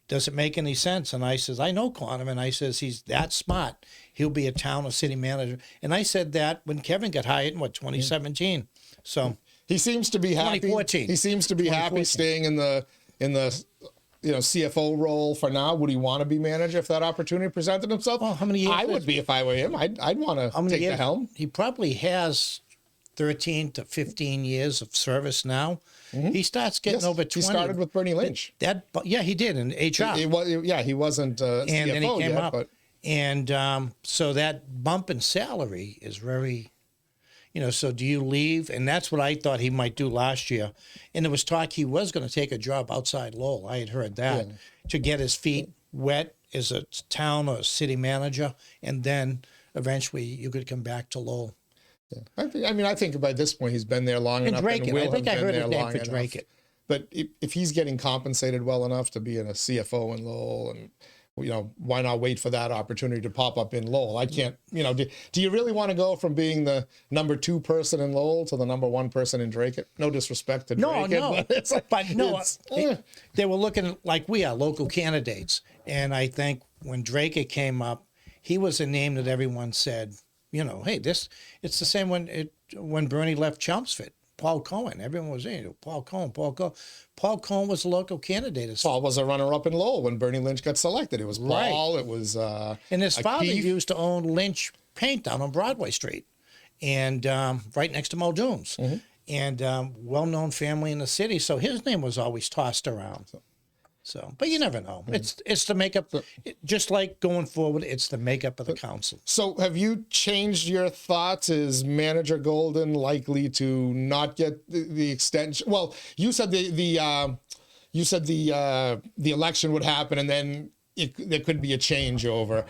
does it make any sense? And I says, I know Connor. And I says, he's that smart. He'll be a town or city manager. And I said that when Kevin got hired in, 2017. So he seems to be happy. 2014. He seems to be happy staying in the CFO role for now. Would he want to be manager if that opportunity presented himself? Well, how many years? I would be if I were him. I'd want to take the helm. He probably has 13 to 15 years of service now. He starts getting over 20. He started with Bernie Lynch. He did in HR. He wasn't CFO and then he came yet, up. But... And so that bump in salary is very, so do you leave? And that's what I thought he might do last year. And there was talk he was going to take a job outside Lowell. I had heard that to get his feet wet as a town or city manager. And then eventually you could come back to Lowell. Yeah. I think by this point he's been there long enough. I think I heard his name for Drake. But if he's getting compensated well enough to be in a CFO in Lowell, and why not wait for that opportunity to pop up in Lowell? I can't. Do you really want to go from being the number 2 person in Lowell to the number 1 person in Drake? No disrespect to Drake. No. They were looking like we are local candidates, and I think when Drake came up, he was a name that everyone said, hey, it's the same when Bernie left Chelmsford. Paul Cohen, everyone was saying, Paul Cohen. Paul Cohen was a local candidate. Paul was a runner-up in Lowell when Bernie Lynch got selected. It was Paul. It was and his father used to own Lynch Paint down on Broadway Street, and right next to Muldoon's. and well-known family in the city. So his name was always tossed around. So, but you never know. It's the makeup. Just like going forward, it's the makeup of the council. So have you changed your thoughts? Is Manager Golden likely to not get the extension? Well, you said the election would happen and then there could be a changeover.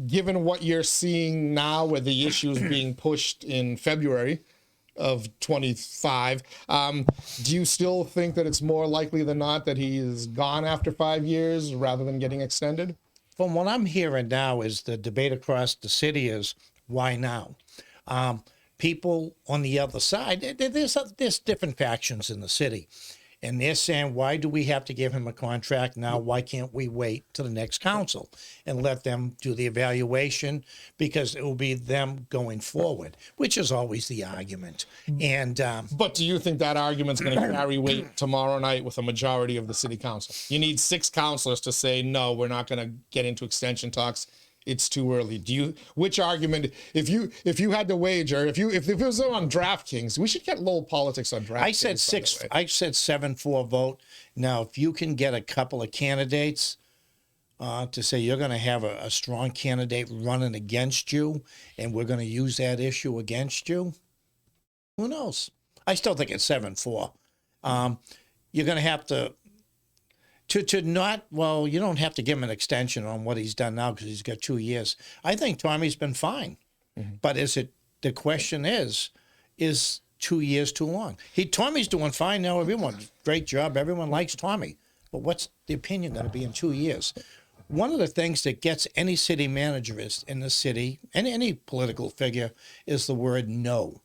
Given what you're seeing now with the issues being pushed in February of 25, do you still think that it's more likely than not that he is gone after 5 years rather than getting extended? From what I'm hearing now is the debate across the city is, why now? People on the other side, there's different factions in the city. And they're saying, why do we have to give him a contract now? Why can't we wait to the next council and let them do the evaluation? Because it will be them going forward, which is always the argument. And but do you think that argument's going to carry weight tomorrow night with a majority of the city council? You need 6 councilors to say, no, we're not going to get into extension talks. It's too early. Which argument, if you had to wager, if it was on DraftKings, we should get Lowell politics on DraftKings. I said 6. I said 7-4 vote. Now, if you can get a couple of candidates to say you're going to have a strong candidate running against you, and we're going to use that issue against you, who knows? I still think it's 7-4. You're going to have to not, well, you don't have to give him an extension on what he's done now because he's got 2 years. I think Tommy's been fine. But the question is 2 years too long? Tommy's doing fine now. Great job. Everyone likes Tommy. But what's the opinion going to be in 2 years? One of the things that gets any city manager in the city, and any political figure, is the word no.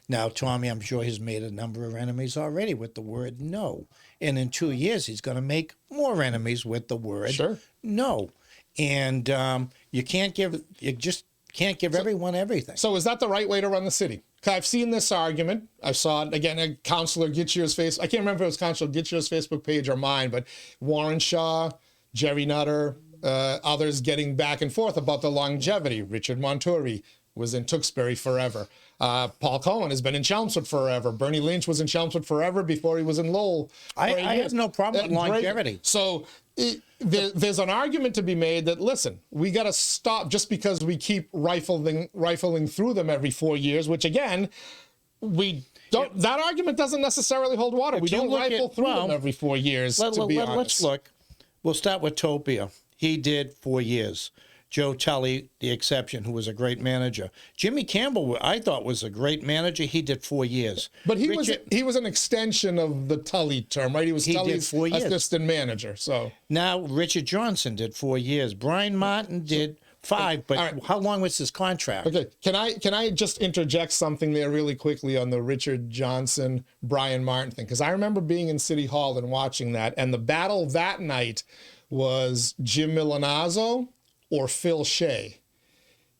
Now, Tommy, I'm sure he's made a number of enemies already with the word no. And in 2 years, he's going to make more enemies with the word no. And you just can't give everyone everything. So is that the right way to run the city? I've seen this argument. I saw it again. Councilor Gitcheer's face. I can't remember if it was Councilor Gitcheer's Facebook page or mine, but Warren Shaw, Jerry Nutter, others getting back and forth about the longevity. Richard Montouri was in Tewksbury forever. Paul Cohen has been in Chelmsford forever. Bernie Lynch was in Chelmsford forever before he was in Lowell. I have no problem with longevity. So there's an argument to be made that, listen, we got to stop just because we keep rifling through them every 4 years, which again, we don't. That argument doesn't necessarily hold water. We don't rifle through them every 4 years. To be honest. Let's look. We'll start with Topia. He did 4 years. Joe Tully, the exception, who was a great manager. Jimmy Campbell, I thought, was a great manager. He did 4 years. But he was an extension of the Tully term, right? He was Tully's assistant manager. So now Richard Johnson did 4 years. Brian Martin did 5. But right. How long was his contract? Okay, can I just interject something there really quickly on the Richard Johnson, Brian Martin thing? Because I remember being in City Hall and watching that, and the battle that night was Jim Milanazzo or Phil Shea.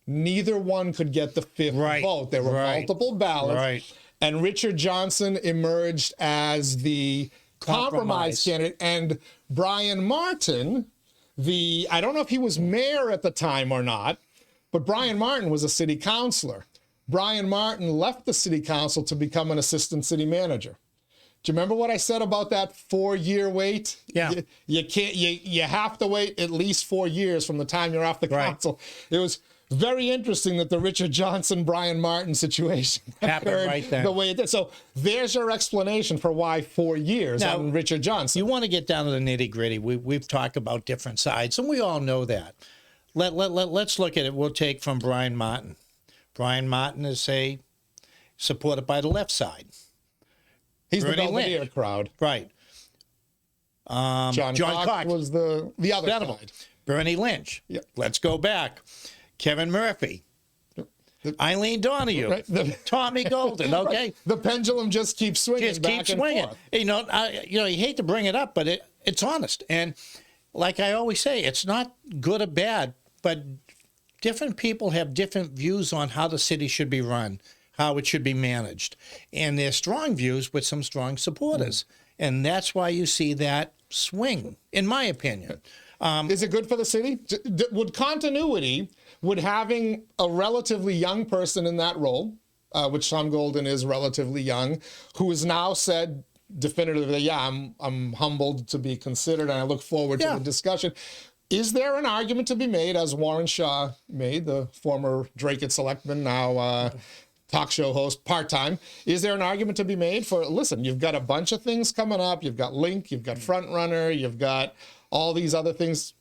Neither one could get the 5th vote. There were multiple ballots. And Richard Johnson emerged as the compromise candidate. And Brian Martin, I don't know if he was mayor at the time or not, but Brian Martin was a city councilor. Brian Martin left the city council to become an assistant city manager. Do you remember what I said about that 4-year wait? Yeah. You have to wait at least 4 years from the time you're off the council. It was very interesting that the Richard Johnson, Brian Martin situation happened right then. The way it did. So there's your explanation for why 4 years on Richard Johnson. You want to get down to the nitty gritty. We've talked about different sides, and we all know that. Let's look at it. We'll take from Brian Martin. Brian Martin is supported by the left side. He's Bernie the Belvedere crowd. Right. John Cox was the other side. Bernie Lynch. Yep. Let's go back. Kevin Murphy. Eileen Donahue. Tommy Golden. Okay. The pendulum just keeps swinging back and forth. You hate to bring it up, but it's honest. And like I always say, it's not good or bad, but different people have different views on how the city should be run, how it should be managed. And they're strong views with some strong supporters. And that's why you see that swing, in my opinion. Is it good for the city? Would having a relatively young person in that role, which Tom Golden is relatively young, who has now said definitively, yeah, I'm humbled to be considered, and I look forward to the discussion. Is there an argument to be made, as Warren Shaw made, the former Drake selectman, now talk show host, part-time, is there an argument to be made for, listen, you've got a bunch of things coming up, you've got Link, you've got Front Runner, you've got all these other things.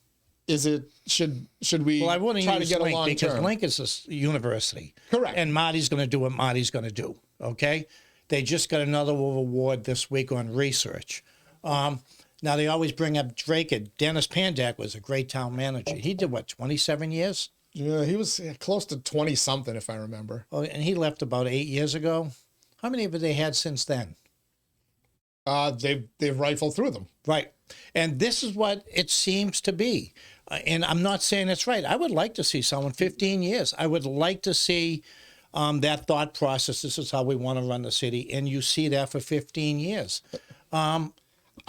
Should we I wouldn't try to use get Link a long because term? Link is a university. Correct. And Marty's going to do what Marty's going to do, okay? They just got another award this week on research. Now, they always bring up Drake. Dennis Pandak was a great town manager. He did, what, 27 years? Yeah, he was close to 20-something, if I remember. Oh, and he left about 8 years ago. How many have they had since then? They've rifled through them. Right. And this is what it seems to be. And I'm not saying it's right. I would like to see someone 15 years. I would like to see that thought process. This is how we want to run the city. And you see that for 15 years. By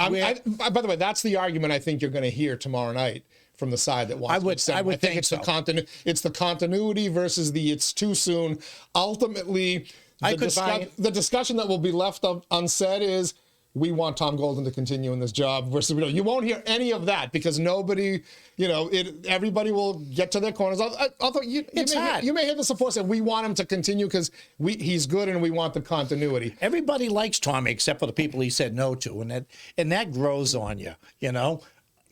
the way, that's the argument I think you're going to hear tomorrow night from the side that wants I would think it's so. It's the continuity versus the it's too soon. Ultimately, the discussion that will be left unsaid is, we want Tom Golden to continue in this job versus you won't hear any of that because nobody, everybody will get to their corners. Although you may hear the support say we want him to continue because he's good and we want the continuity. Everybody likes Tommy except for the people he said no to, and that grows on you,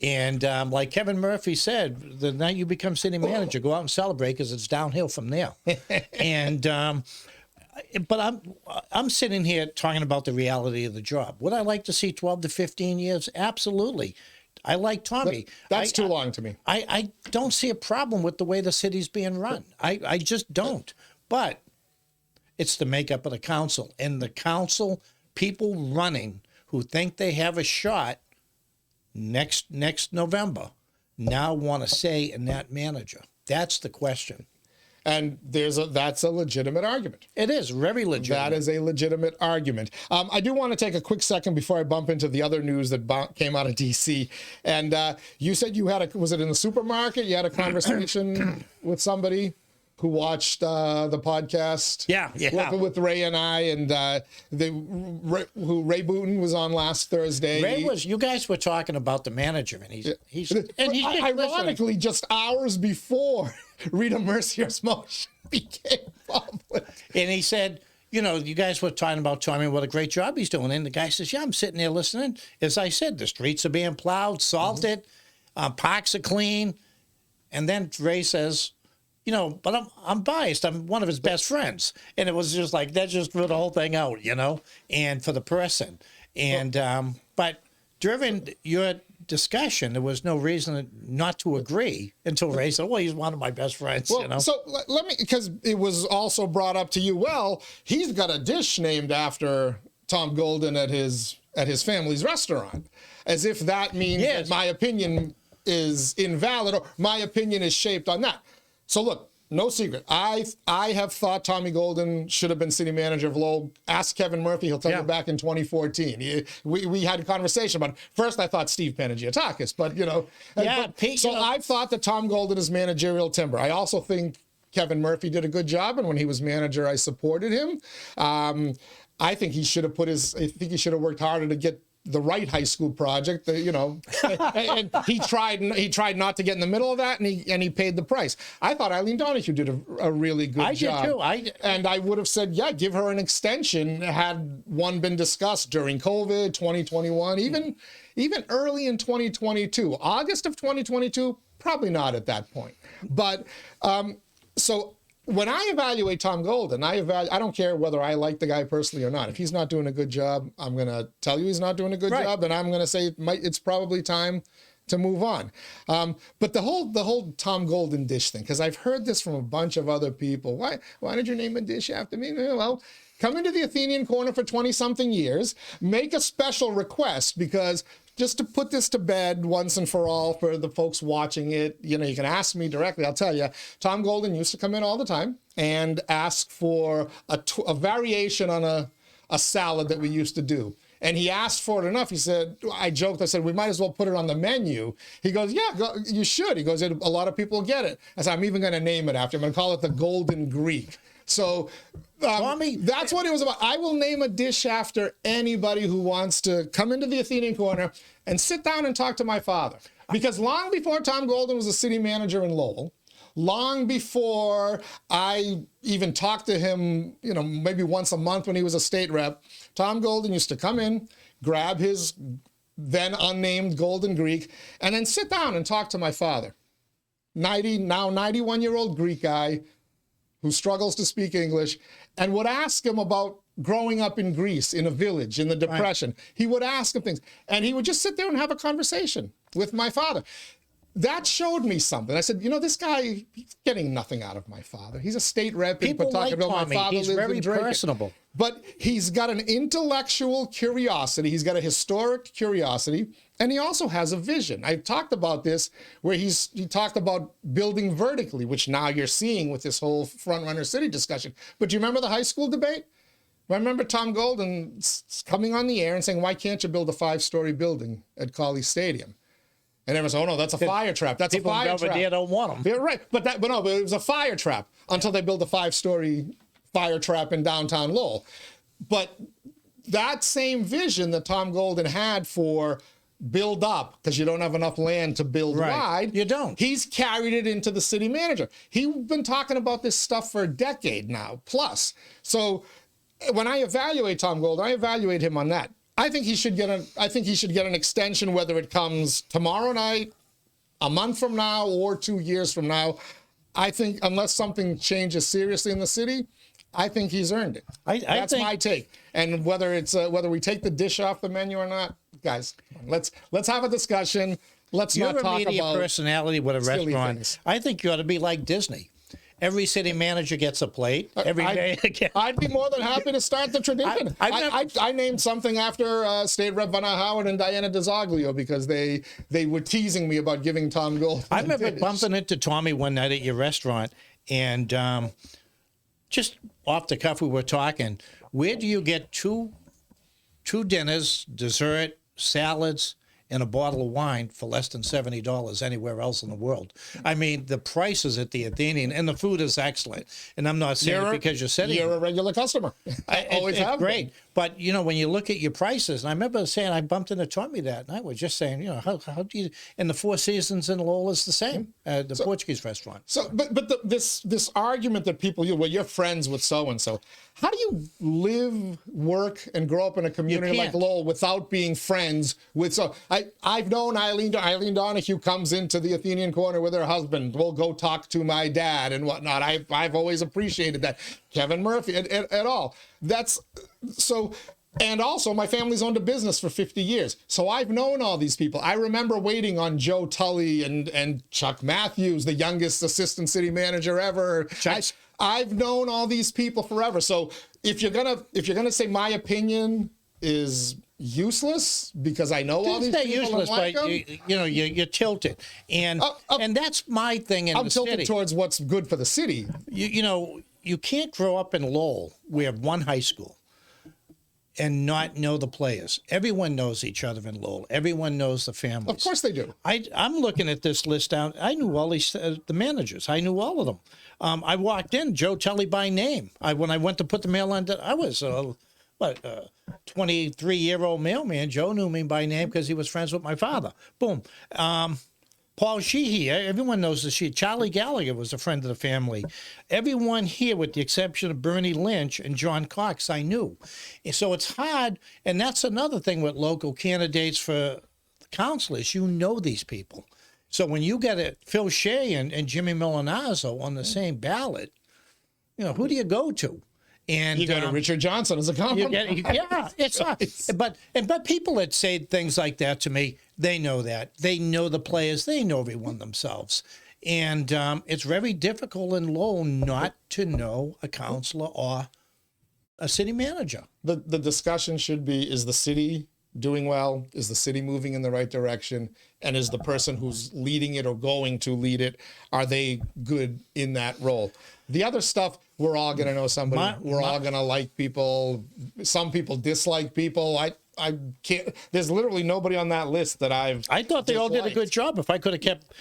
And like Kevin Murphy said, the night you become city manager, go out and celebrate because it's downhill from there. And but I'm sitting here talking about the reality of the job. Would I like to see 12 to 15 years? Absolutely. I like Tommy. That's too long to me. I don't see a problem with the way the city's being run. I just don't. But it's the makeup of the council. And the council, people running who think they have a shot next November now want to say in that manager. That's the question. And that's a legitimate argument. It is very legitimate. That is a legitimate argument. I do want to take a quick second before I bump into the other news that came out of D.C. And you said you had was it in the supermarket? You had a conversation with somebody who watched the podcast. Yeah. With Ray and I, and Ray Booten was on last Thursday. Ray was. You guys were talking about the manager, and he's ironically just hours before Rita Mercier's motion became public. And he said, you guys were talking about Tommy, what a great job he's doing. And the guy says, yeah, I'm sitting there listening. As I said, the streets are being plowed, salted, parks are clean. And then Ray says, but I'm biased. I'm one of his best friends. And it was just like, that just threw the whole thing out, and for the person. And, but during your discussion, there was no reason not to agree until Ray said, well, he's one of my best friends, So let me, because it was also brought up to you, well, he's got a dish named after Tom Golden at his family's restaurant, as if that means that my opinion is invalid or my opinion is shaped on that. So look, no secret. I have thought Tommy Golden should have been city manager of Lowell. Ask Kevin Murphy; he'll tell you back in 2014. We had a conversation about it. First, I thought Steve Panagiotakis, but I thought that Tom Golden is managerial timber. I also think Kevin Murphy did a good job, and when he was manager, I supported him. I think he should have worked harder to get the right high school project, and he tried not to get in the middle of that, and he paid the price. I thought Eileen Donahue did a really good job. I did too. And I would have said, yeah, give her an extension had one been discussed during COVID, 2021, even early in 2022. August of 2022, probably not at that point. But so when I evaluate Tom Golden, I don't care whether I like the guy personally or not. If he's not doing a good job, I'm going to tell you he's not doing a good job, and I'm going to say it's probably time to move on. But the whole Tom Golden dish thing, because I've heard this from a bunch of other people. Why did you name a dish after me? Well, come into the Athenian Corner for 20-something years, make a special request, because just to put this to bed once and for all for the folks watching it, you can ask me directly. I'll tell you, Tom Golden used to come in all the time and ask for a variation on a salad that we used to do. And he asked for it enough. He said, I joked, I said, we might as well put it on the menu. He goes, yeah, you should. He goes, a lot of people get it. I said, I'm even going to name it after him. I'm going to call it the Golden Greek. So Tommy, that's what it was about. I will name a dish after anybody who wants to come into the Athenian Corner and sit down and talk to my father. Because long before Tom Golden was a city manager in Lowell, long before I even talked to him, you know, maybe once a month when he was a state rep, Tom Golden used to come in, grab his then unnamed Golden Greek, and then sit down and talk to my father. Now 91-year-old Greek guy who struggles to speak English, and would ask him about growing up in Greece, in a village, in the Depression. Right. He would ask him things, and he would just sit there and have a conversation with my father. That showed me something. I said, you know, this guy, he's getting nothing out of my father. He's a state rep. People like about Tommy. My father He's lives very in Drake. personable. But he's got an intellectual curiosity. He's got a historic curiosity. And he also has a vision. I talked about this where he talked about building vertically, which now you're seeing with this whole front-runner city discussion. But do you remember the high school debate? I remember Tom Golden coming on the air and saying, why can't you build a 5-story building at Cawley Stadium? And everyone said, oh, no, that's a fire trap. That's a fire trap. People don't want them. Yeah, right. But it was a fire trap until they built a 5-story fire trap in downtown Lowell. But that same vision that Tom Golden had for build up, because you don't have enough land to build wide. You don't. He's carried it into the city manager. He's been talking about this stuff for a decade now, plus. So when I evaluate Tom Golden, I evaluate him on that. I think he should get an extension, whether it comes tomorrow night, a month from now, or 2 years from now. I think unless something changes seriously in the city, I think he's earned it. That's my take. And whether we take the dish off the menu or not, guys, let's have a discussion. Let's not talk about You're a media personality with a restaurant. Things. I think you ought to be like Disney. Every city manager gets a plate every day. I'd be more than happy to start the tradition. I named something after State Rep Vanna Howard and Diana DeZoglio because they were teasing me about giving Tom Golden. I remember bumping into Tommy one night at your restaurant, and just off the cuff we were talking. Where do you get two dinners, dessert, salads, and a bottle of wine for less than $70 anywhere else in the world? I mean, the prices at the Athenian, and the food is excellent. And I'm not saying it because you're a regular customer. I always have. Great. But, you know, when you look at your prices, and I remember saying, I bumped into Tommy that night, we're just saying, you know, how do you, and the Four Seasons in Lowell is the same, the Portuguese restaurant. So, but this argument that people, well, you're friends with so-and-so. How do you live, work, and grow up in a community like Lowell without being friends with I've known Eileen Donahue comes into the Athenian Corner with her husband. We'll go talk to my dad and whatnot. I've always appreciated that. Kevin Murphy at all. That's so. And also, my family's owned a business for 50 years. So I've known all these people. I remember waiting on Joe Tully and Chuck Matthews, the youngest assistant city manager ever. I've known all these people forever. So if you're gonna say my opinion is useless because I know all these people useless, and like but them, you're tilted, and that's my thing in I'm the tilted city. Towards what's good for the city. You know, you can't grow up in Lowell. We have one high school and not know the players. Everyone knows each other in Lowell. Everyone knows the families. Of course they do. I'm looking at this list down. I knew all these the managers. I knew all of them. I walked in, Joe Tully by name. When I went to put the mail on, I was 23-year-old mailman. Joe knew me by name because he was friends with my father. Boom. Paul Sheehy, everyone knows the Sheehy. Charlie Gallagher was a friend of the family. Everyone here, with the exception of Bernie Lynch and John Cox, I knew. And so it's hard, and that's another thing with local candidates for councilors. You know these people. So when you get Phil Shea and Jimmy Milanazzo on the same ballot, you know, who do you go to? And you go to Richard Johnson as a compliment. It's not. But people that say things like that to me, they know that. They know the players. They know everyone themselves. And it's very difficult in Lowell not to know a councilor or a city manager. The discussion should be, is the city doing well? Is the city moving in the right direction? And is the person who's leading it or going to lead it, are they good in that role? The other stuff, we're all going to know somebody. We're all going to like people. Some people dislike people. I can't. There's literally nobody on that list that I thought they all did a good job. If I could have kept,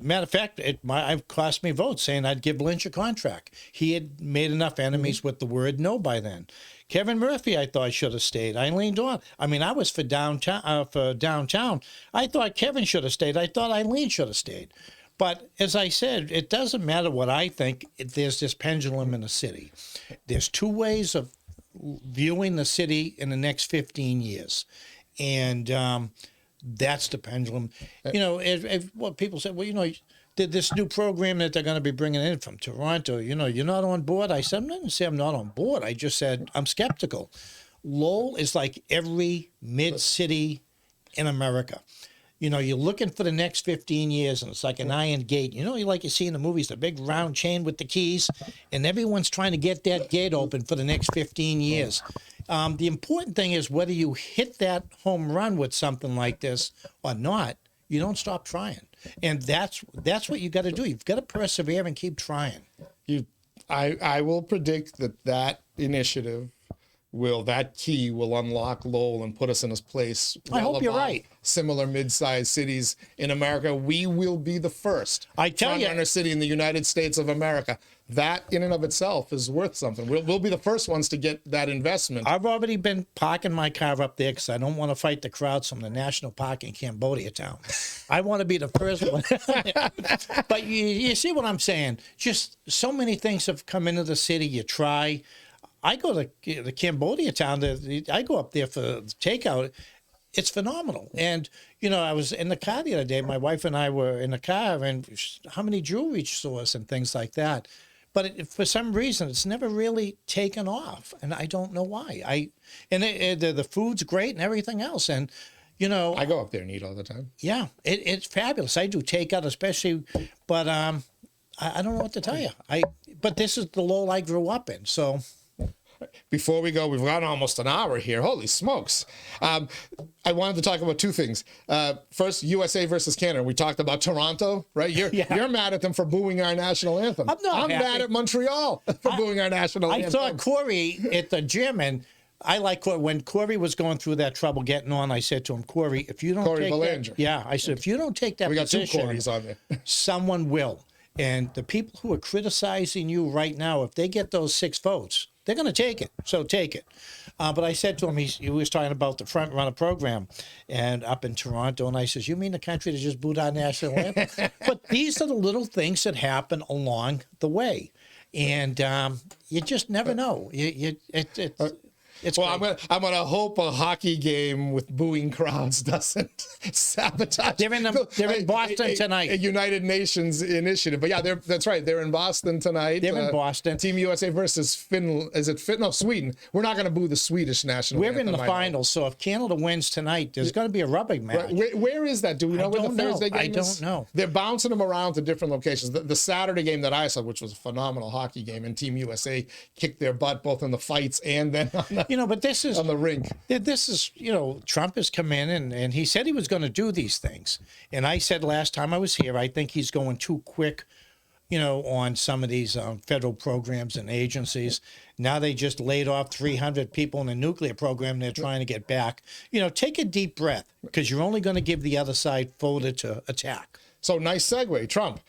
matter of fact, it cost me votes saying I'd give Lynch a contract. He had made enough enemies with the word no by then. Kevin Murphy, I thought should have stayed. Eileen Dawn. I mean, I was for downtown. I thought Kevin should have stayed. I thought Eileen should have stayed. But as I said, it doesn't matter what I think. There's this pendulum in the city. There's two ways of viewing the city in the next 15 years. And that's the pendulum. You know, if what people say, well, you know, this new program that they're going to be bringing in from Toronto, you know, you're not on board. I said, I didn't say I'm not on board. I just said I'm skeptical. Lowell is like every mid-city in America. You know, you're looking for the next 15 years, and it's like an iron gate. You know, you see in the movies, the big round chain with the keys, and everyone's trying to get that gate open for the next 15 years. The important thing is whether you hit that home run with something like this or not, you don't stop trying. And that's what you got to do. You've got to persevere and keep trying. I will predict that initiative that key will unlock Lowell and put us in a place. I hope you're right. Similar mid-sized cities in America. We will be the first. I tell you, front-runner city in the United States of America. That in and of itself is worth something. We'll be the first ones to get that investment. I've already been parking my car up there because I don't want to fight the crowds from the National Park in Cambodia town. I want to be the first one. But you see what I'm saying? Just so many things have come into the city. You try. I go to the Cambodia town. I go up there for takeout. It's phenomenal. And, you know, I was in the car the other day. My wife and I were in the car, and how many jewelry stores and things like that. But for some reason, it's never really taken off, and I don't know why. The food's great and everything else, and you know, I go up there and eat all the time. Yeah, it's fabulous. I do takeout, especially, but I don't know what to tell you. But this is the Lowell I grew up in, so. Before we go, we've got almost an hour here. Holy smokes. I wanted to talk about two things. First, USA versus Canada. We talked about Toronto, right? You're mad at them for booing our national anthem. I'm mad at Montreal for booing our national anthem. I saw Corey at the gym, and I like Corey. When Corey was going through that trouble getting on, I said to him, Corey, if you don't take that, I said, if you don't take that position, we got two Corys on there. Someone will. And the people who are criticizing you right now, if they get those 6 votes, they're going to take it. So take it. But I said to him, he was talking about the front runner program and up in Toronto. And I says, you mean the country that just booed our national anthem? But these are the little things that happen along the way. And you just never know. I'm gonna hope a hockey game with booing crowds doesn't sabotage. They're in Boston tonight. A United Nations initiative, but yeah, that's right. They're in Boston tonight. They're in Boston. Team USA versus Finland. Is it Finland? No, Sweden. We're not gonna boo the Swedish national anthem. We're in the finals, so if Canada wins tonight, there's going to be a rubbing match. Where is that? Do we know where the Thursday game is? I don't know. They're bouncing them around to different locations. The Saturday game that I saw, which was a phenomenal hockey game, and Team USA kicked their butt both in the fights and then on the. But this is on the rink. This is, Trump has come in and he said he was going to do these things. And I said last time I was here, I think he's going too quick, on some of these federal programs and agencies. Now they just laid off 300 people in the nuclear program they're trying to get back. Take a deep breath because you're only going to give the other side fodder to attack. So nice segue. Trump,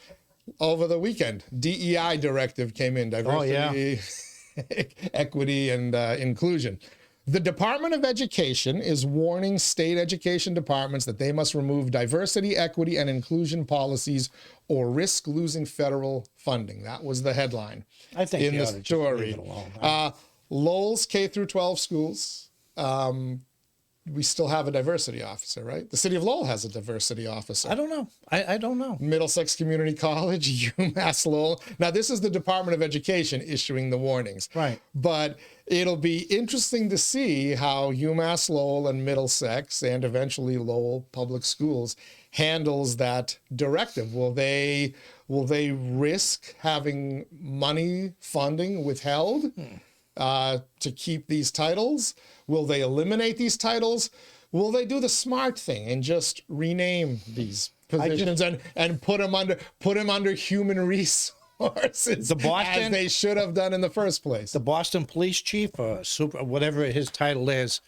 over the weekend, DEI directive came in, diversity, equity, and inclusion. The Department of Education is warning state education departments that they must remove diversity, equity, and inclusion policies or risk losing federal funding. That was the headline in the story. Lowell's K-12 schools, we still have a diversity officer, right? The city of Lowell has a diversity officer. I don't know. I don't know. Middlesex Community College, UMass Lowell. Now, this is the Department of Education issuing the warnings. Right. But it'll be interesting to see how UMass Lowell and Middlesex and eventually Lowell Public Schools handles that directive. Will they risk having money funding withheld to keep these titles? Will they eliminate these titles? Will they do the smart thing and just rename these positions and put them under human resources as they should have done in the first place? The Boston police chief, or whatever his title is,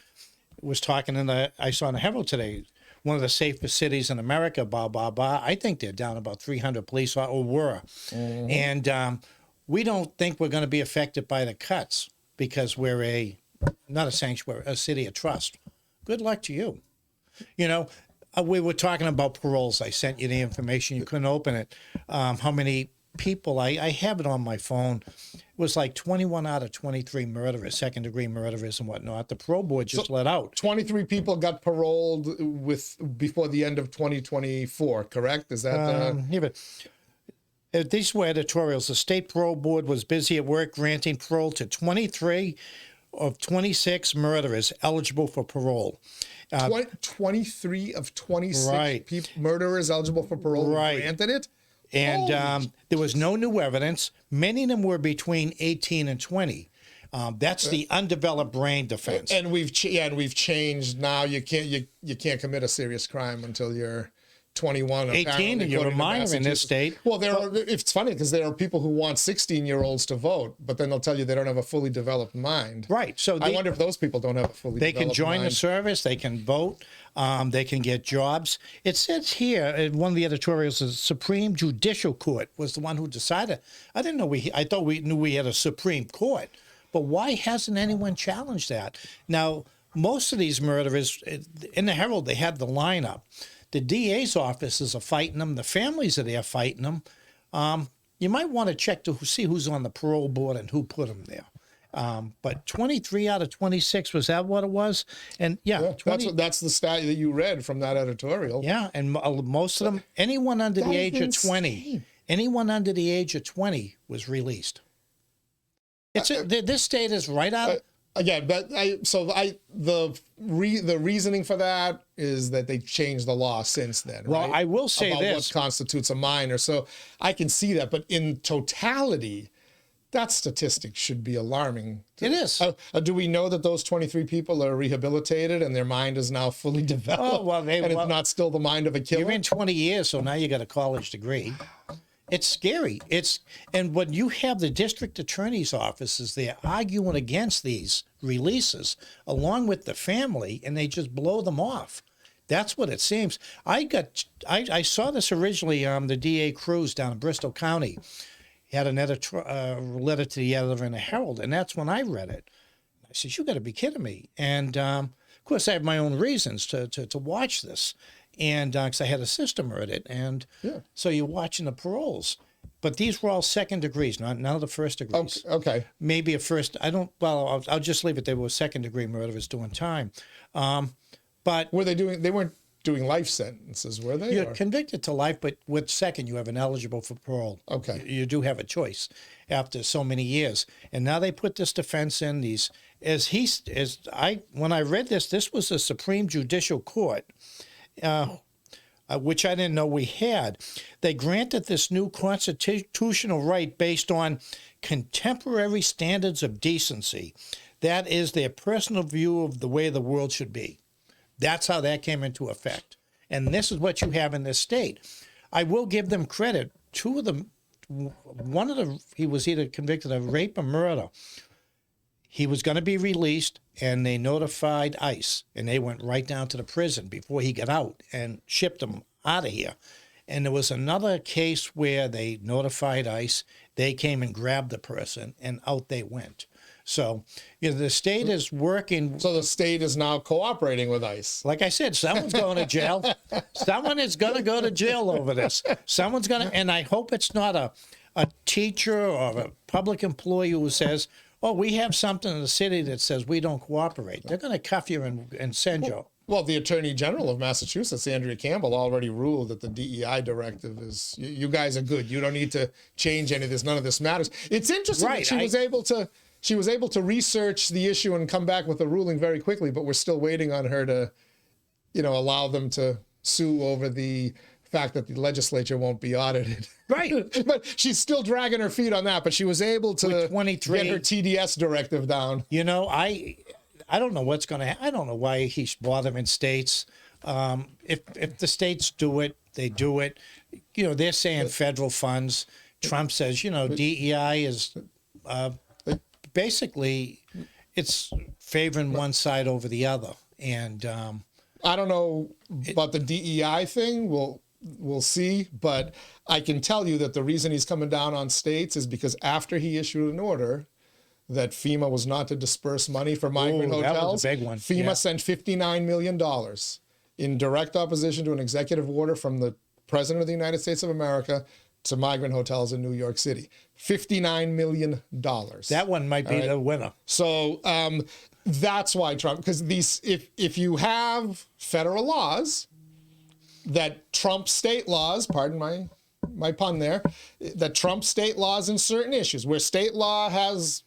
was talking I saw in the Herald today, one of the safest cities in America, blah, blah, blah. I think they're down about 300 police, or were. And we don't think we're going to be affected by the cuts because we're not a sanctuary, a city of trust. Good luck to you. You know, we were talking about paroles. I sent you the information. You couldn't open it. How many people, I have it on my phone. It was like 21 out of 23 murderers, second-degree murderers and whatnot. The parole board just let out. 23 people got paroled before the end of 2024, correct? Is that Yeah, but these were editorials. The state parole board was busy at work granting parole to 23 of 26 murderers eligible for parole. 23 of 26 Right. murderers eligible for parole granted it? And there was no new evidence. Many of them were between 18 and 20. That's the undeveloped brain defense. And we've changed now. You can't commit a serious crime until you're 21. 18, and you're a minor in this state. Well, it's funny because there are people who want 16-year-olds to vote, but then they'll tell you they don't have a fully developed mind. Right. So I wonder if those people don't have a fully developed mind. They can join the service. They can vote. They can get jobs. It says here in one of the editorials, the Supreme Judicial Court was the one who decided. I didn't know I thought we knew we had a Supreme Court, but why hasn't anyone challenged that? Now, most of these murderers in the Herald, they had the lineup. The DA's offices are fighting them. The families are there fighting them. You might want to check to see who's on the parole board and who put them there. But 23 out of 26, was that what it was? And yeah, 20, that's the stat that you read from that editorial. Yeah, and most of them, anyone under the age of 20, anyone under the age of 20 was released. This state is right out. Again, but the reasoning for that is that they changed the law since then. Well, right? I will say about this: what constitutes a minor. So I can see that, but in totality, that statistic should be alarming. It is. Do we know that those 23 people are rehabilitated and their mind is now fully developed? Oh, well, it's not still the mind of a killer? You're in 20 years, so now you got a college degree. It's scary. And when you have the district attorney's offices, they're arguing against these releases along with the family, and they just blow them off. That's what it seems. I saw this originally. The DA Cruz down in Bristol County had an letter to the editor in the Herald, and that's when I read it. I said, "You got to be kidding me!" And of course, I have my own reasons to watch this. And because I had a sister murdered, and so you're watching the paroles, but these were all second degrees, none of the first degrees. Okay. Maybe a first. I don't. Well, I'll just leave it. They were second degree murderers doing time, but were they doing? They weren't doing life sentences, were they? You're convicted to life, but with second, you have an eligible for parole. Okay. You do have a choice after so many years, and now they put this defense in. When I read this was the Supreme Judicial Court. Which I didn't know we had. They granted this new constitutional right based on contemporary standards of decency. That is their personal view of the way the world should be. That's how that came into effect. And this is what you have in this state. I will give them credit. Two of them, he was either convicted of rape or murder. He was going to be released, and they notified ICE, and they went right down to the prison before he got out and shipped him out of here. And there was another case where they notified ICE. They came and grabbed the person, and out they went. So, the state is working. So the state is now cooperating with ICE. Like I said, someone's going to jail. Someone is going to go to jail over this. Someone's going to, and I hope it's not a teacher or a public employee who says, "Oh, we have something in the city that says we don't cooperate." They're going to cuff you and send you. Well, the Attorney General of Massachusetts, Andrea Campbell, already ruled that the DEI directive is, you guys are good. You don't need to change any of this. None of this matters. It's interesting that she was able to research the issue and come back with a ruling very quickly, but we're still waiting on her to, allow them to sue over the fact that the legislature won't be audited. Right. But she's still dragging her feet on that, but she was able to get her TDS directive down. I don't know what's going to happen. I don't know why he's bothering states. If the states do it, they do it. They're saying federal funds. Trump says, DEI is basically it's favoring one side over the other. And I don't know about the DEI thing. We'll see, but I can tell you that the reason he's coming down on states is because after he issued an order that FEMA was not to disperse money for migrant hotels, that was a big one. FEMA sent $59 million in direct opposition to an executive order from the President of the United States of America to migrant hotels in New York City. $59 million. That one might be the winner. So that's why Trump, because these, if you have federal laws that trump state laws, pardon my pun there, that trump state laws in certain issues where state law has,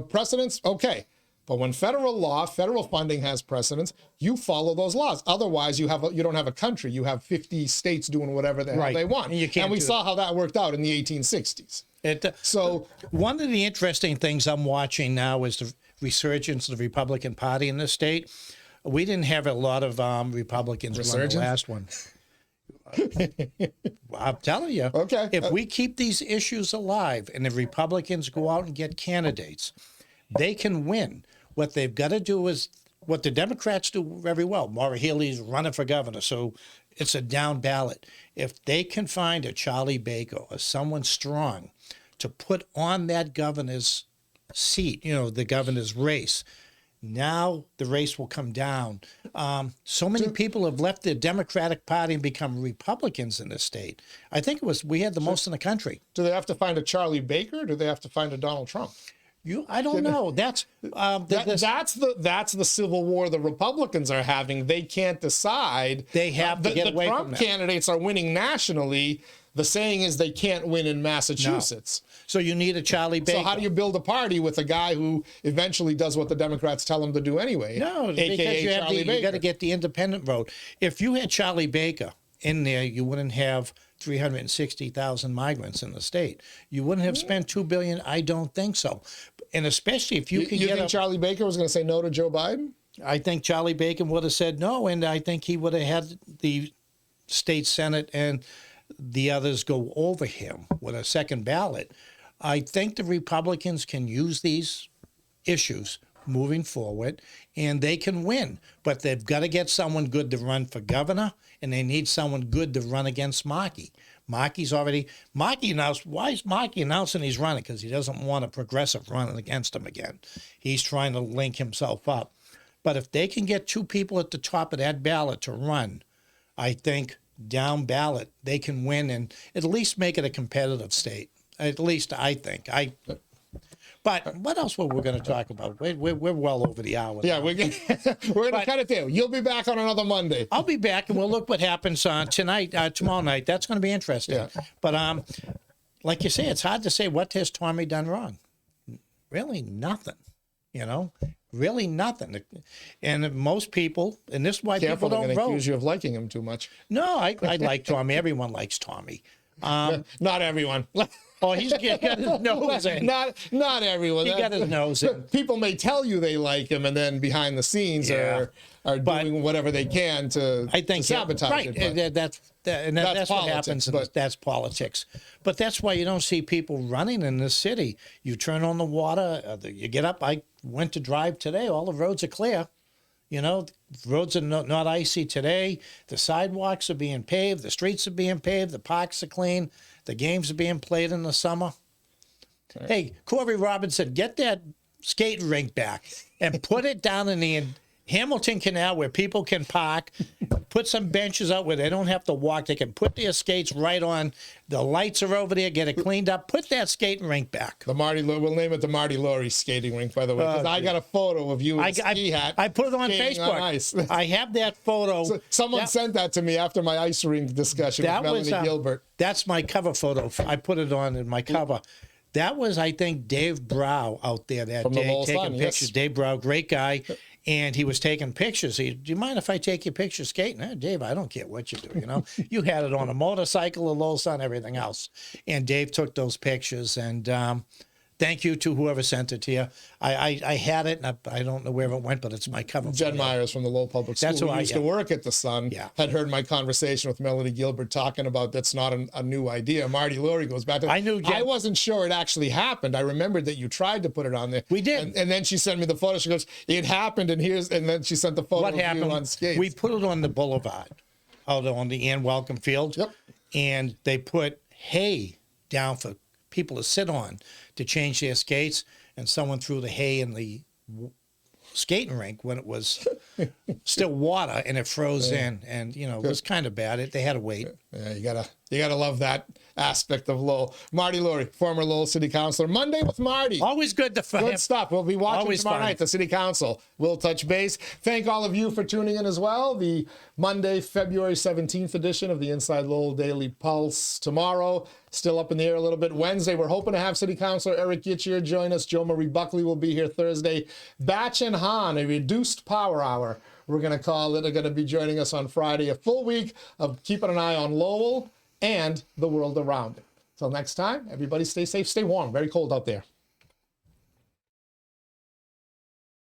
precedence, okay. But when federal funding has precedence, you follow those laws. Otherwise, you don't have a country. You have 50 states doing whatever the hell they want. And we saw how that worked out in the 1860s. So one of the interesting things I'm watching now is the resurgence of the Republican Party in this state. We didn't have a lot of Republicans run the last one. I'm telling you, okay. If we keep these issues alive and the Republicans go out and get candidates, they can win. What they've got to do is what the Democrats do very well. Maura Healey's running for governor, so it's a down ballot. If they can find a Charlie Baker or someone strong to put on that governor's seat, the governor's race, now the race will come down. So many people have left the Democratic Party and become Republicans in this state. I think we had the most in the country. Do they have to find a Charlie Baker or do they have to find a Donald Trump? I don't know. That's that's the civil war the Republicans are having. They can't decide. They have to get away from that. The Trump candidates are winning nationally. The saying is they can't win in Massachusetts. No. So you need a Charlie Baker. So how do you build a party with a guy who eventually does what the Democrats tell him to do anyway? No, AKA because Charlie Baker. You got to get the independent vote. If you had Charlie Baker in there, you wouldn't have 360,000 migrants in the state. You wouldn't have spent $2 billion. I don't think so. And especially if you can you get think Charlie Baker was going to say no to Joe Biden? I think Charlie Baker would have said no, and I think he would have had the state Senate and the others go over him with a second ballot. I think the Republicans can use these issues moving forward, and they can win. But they've got to get someone good to run for governor, and they need someone good to run against Markey. Markey announced, why is Markey announcing he's running? Because he doesn't want a progressive running against him again. He's trying to link himself up. But if they can get two people at the top of that ballot to run, I think down ballot, they can win and at least make it a competitive state. At least I think. But what else were we going to talk about? We're well over the hour. Yeah, we're going to cut it there. You'll be back on another Monday. I'll be back, and we'll look what happens tomorrow night. That's going to be interesting. Yeah. But like you say, it's hard to say what has Tommy done wrong. Really nothing. Really nothing. And most people, and this is why Careful, people don't they're vote. going to accuse you of liking him too much. No, I like Tommy. Everyone likes Tommy. Not everyone. Oh, he's got his nose in. Not everyone. He got his nose in. People may tell you they like him, and then behind the scenes are doing whatever they can to sabotage it. That's what politics, happens. That's politics. But that's why you don't see people running in this city. You turn on the water. You get up. I went to drive today. All the roads are clear. Roads are not icy today. The sidewalks are being paved. The streets are being paved. The parks are clean. The games are being played in the summer. Okay. Hey, Corey Robinson, get that skating rink back and put it down in the Hamilton Canal where people can park. Put some benches out where they don't have to walk. They can put their skates right on. The lights are over there. Get it cleaned up. Put that skating rink back. We'll name it the Marty Laurie skating rink, by the way, because I got a photo of you in a ski hat. I put it on Facebook. On ice. I have that photo. So someone sent that to me after my ice rink discussion with Melanie Gilbert. That's my cover photo. I put it on in my cover. That was, I think, Dave Brow out there that From day taking Sun, pictures. Yes. Dave Brow, great guy. And he was taking pictures. Do you mind if I take your picture skating? Dave, I don't care what you do. You had it on a motorcycle, a Lowell Sun, everything else. And Dave took those pictures. And Thank you to whoever sent it to you. I had it, and I don't know where it went, but it's my cover. Jen Myers from the Lowell Public School, That's who who I- used to work at the Sun, Yeah. had heard my conversation with Melody Gilbert talking about that's not a new idea. Marty Laurie goes back to I knew Jen- I wasn't sure it actually happened. I remembered that you tried to put it on there. We did. And then she sent me the photo. She goes, it happened, and then she sent the photo What of you happened? on skates. We put it on the boulevard, out on the Ann Welcome Field. Yep. And they put hay down for people to sit on to change their skates, and someone threw the hay in the skating rink when it was still water, and it froze in, and it was kind of bad. They had to wait. Yeah, you gotta love that aspect of Lowell. Marty Laurie, former Lowell City Councilor. Monday with Marty. Always good to Good stuff. We'll be watching Always tomorrow fun. night, the City Council. We'll touch base. Thank all of you for tuning in as well. The Monday, February 17th edition of the Inside Lowell Daily Pulse tomorrow. Still up in the air a little bit. Wednesday, we're hoping to have City Councilor Eric Gitchier join us. Joe Marie Buckley will be here Thursday. Batch and Han, a reduced power hour, we're going to call it, are going to be joining us on Friday. A full week of keeping an eye on Lowell and the world around it. Till next time, everybody stay safe, stay warm. Very cold out there.